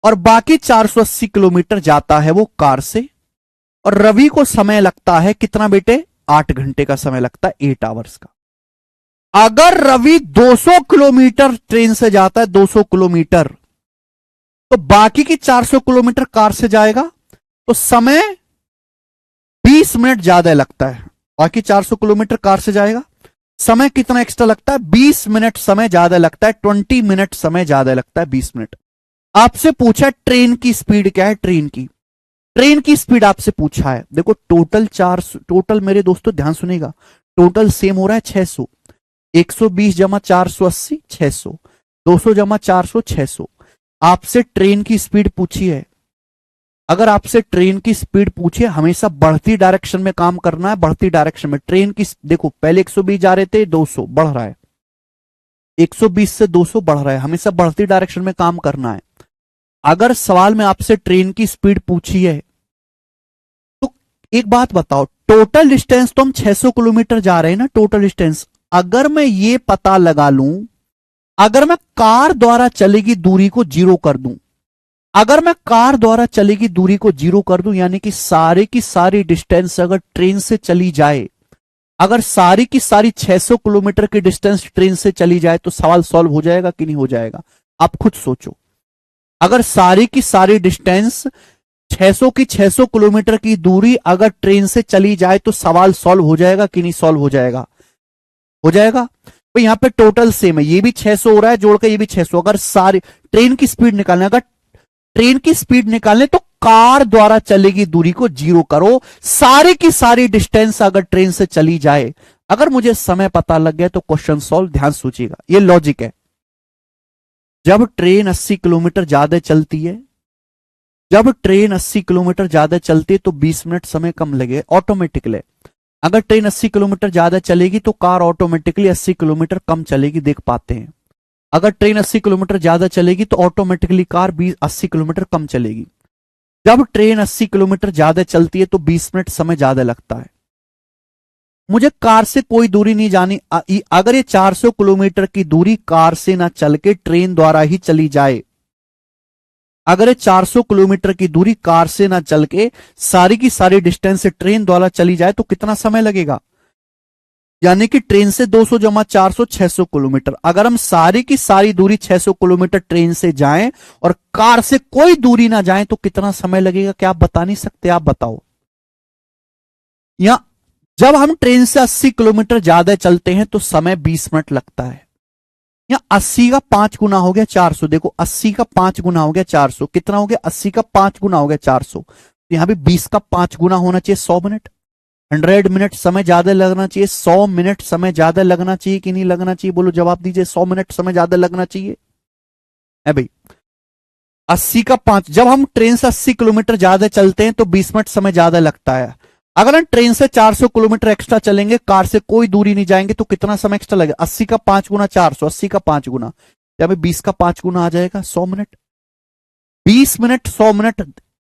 और बाकी 480 किलोमीटर जाता है वो कार से। और रवि को समय लगता है कितना बेटे? 8 घंटे का समय लगता है, 8 आवर्स का। अगर रवि 200 किलोमीटर ट्रेन से जाता है, 200 किलोमीटर, तो बाकी की 400 किलोमीटर कार से जाएगा, तो समय 20 मिनट ज्यादा लगता है। बाकी 400 किलोमीटर कार से जाएगा, समय कितना एक्स्ट्रा लगता है? 20 मिनट समय ज्यादा लगता है। 20 मिनट समय ज्यादा लगता है, 20 मिनट। आपसे पूछा ट्रेन की स्पीड क्या है? ट्रेन की स्पीड आपसे पूछा है। देखो टोटल मेरे दोस्तों ध्यान सुनेगा, टोटल सेम हो रहा है 600। 120 जमा 480 600, 200 जमा 400 600। आपसे ट्रेन की स्पीड पूछी है। अगर आपसे ट्रेन की स्पीड पूछे, हमेशा बढ़ती डायरेक्शन में काम करना है। बढ़ती डायरेक्शन में ट्रेन की, देखो पहले 120 जा रहे थे, 200 बढ़ रहा है, 120 से 200 बढ़ रहा है, हमेशा बढ़ती डायरेक्शन में काम करना है। अगर सवाल में आपसे ट्रेन की स्पीड पूछी है, तो एक बात बताओ, टोटल डिस्टेंस तो हम 600 किलोमीटर जा रहे हैं ना, टोटल डिस्टेंस। अगर मैं ये पता लगा लूं, अगर मैं कार द्वारा चलेगी दूरी को जीरो कर दूं, अगर मैं कार द्वारा चलेगी दूरी को जीरो कर दूं, यानी कि सारी की सारी डिस्टेंस अगर ट्रेन से चली जाए, अगर सारी की सारी 600 किलोमीटर की डिस्टेंस ट्रेन से चली जाए, तो सवाल सॉल्व हो जाएगा कि नहीं हो जाएगा? आप खुद सोचो। अगर सारी की सारी डिस्टेंस 600 की 600 किलोमीटर की दूरी अगर ट्रेन से चली जाए, तो सवाल सॉल्व हो जाएगा कि नहीं सॉल्व हो जाएगा? हो जाएगा। तो यहां पे टोटल सेम है, ये भी 600 हो रहा है जोड़ के, ये भी 600। अगर सारी ट्रेन की स्पीड निकालने, अगर ट्रेन की स्पीड निकालने, तो कार द्वारा चलेगी दूरी को जीरो करो। सारी की सारी डिस्टेंस अगर ट्रेन से चली जाए, अगर मुझे समय पता लग गया तो क्वेश्चन सॉल्व। ध्यान सोचिएगा, ये लॉजिक है। जब ट्रेन 80 किलोमीटर ज्यादा चलती है, जब ट्रेन 80 किलोमीटर ज्यादा चलती है, तो 20 मिनट समय कम लगे ऑटोमेटिकली। अगर ट्रेन 80 किलोमीटर ज्यादा चलेगी, तो कार ऑटोमेटिकली 80 किलोमीटर कम चलेगी, देख पाते हैं। अगर ट्रेन 80 किलोमीटर ज्यादा चलेगी तो ऑटोमेटिकली कार 80 किलोमीटर कम चलेगी। जब ट्रेन 80 किलोमीटर ज्यादा चलती है तो 20 मिनट समय ज्यादा लगता है। मुझे कार से कोई दूरी नहीं जानी, अगर ये 400 किलोमीटर की दूरी कार से ना चल के ट्रेन द्वारा ही चली जाए, अगर ये 400 किलोमीटर की दूरी कार से ना चल के सारी की सारी डिस्टेंस ट्रेन द्वारा चली जाए तो कितना समय लगेगा? यानी कि ट्रेन से 200 जमा 400 600 किलोमीटर। अगर हम सारी की सारी दूरी 600 किलोमीटर ट्रेन से जाएं और कार से कोई दूरी ना जाए तो कितना समय लगेगा? क्या आप बता नहीं सकते? आप बताओ। या जब हम ट्रेन से 80 किलोमीटर ज्यादा चलते हैं तो समय 20 मिनट लगता है। या 80 का 5 गुना हो गया 400। देखो 80 का 5 गुना हो गया 400, कितना हो गया? 80 का 5 गुना हो गया 400। यहां भी 20 का 5 गुना होना चाहिए 100 मिनट। 100 मिनट समय ज्यादा लगना चाहिए, 100 मिनट समय ज्यादा लगना चाहिए कि नहीं लगना चाहिए? बोलो, जवाब दीजिए। 100 मिनट समय ज्यादा लगना चाहिए है भाई। 80 का 5, जब हम ट्रेन से 80 किलोमीटर ज्यादा चलते हैं तो 20 मिनट समय ज्यादा लगता है। अगर हम ट्रेन से 400 किलोमीटर एक्स्ट्रा चलेंगे, कार से कोई दूरी नहीं जाएंगे तो कितना समय एक्स्ट्रा लगेगा? 80 का 5 गुना 400, 80 का 5 गुना, या 20 का 5 गुना आ जाएगा 100 मिनट। 20 मिनट 100 मिनट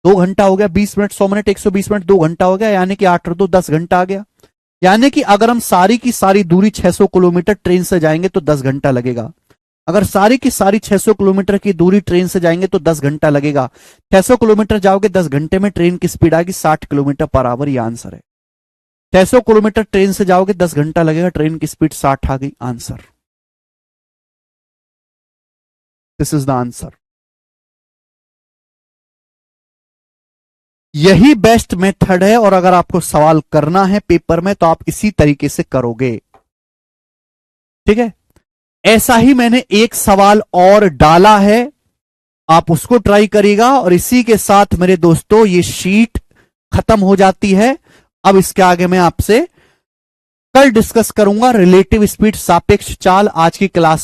2 घंटा हो गया। 20 मिनट 100 मिनट 120 मिनट 2 घंटा हो गया, यानी कि 8 और 2 10 घंटा आ गया। यानी कि अगर हम सारी की सारी दूरी 600 किलोमीटर ट्रेन से जाएंगे तो 10 घंटा लगेगा। अगर सारी की सारी 600 किलोमीटर की दूरी ट्रेन से जाएंगे तो 10 घंटा लगेगा। 600 किलोमीटर जाओगे 10 घंटे में, ट्रेन की स्पीड आएगी 60 किलोमीटर पर आवर। ये आंसर है। 600 किलोमीटर ट्रेन से जाओगे 10 घंटा लगेगा, ट्रेन की स्पीड 60 आ गई। Answer, this is the answer. यही बेस्ट मेथड है, और अगर आपको सवाल करना है पेपर में तो आप इसी तरीके से करोगे। ठीक है, ऐसा ही मैंने एक सवाल और डाला है, आप उसको ट्राई करिएगा। और इसी के साथ मेरे दोस्तों ये शीट खत्म हो जाती है। अब इसके आगे मैं आपसे कल डिस्कस करूंगा रिलेटिव स्पीड, सापेक्ष चाल। आज की क्लास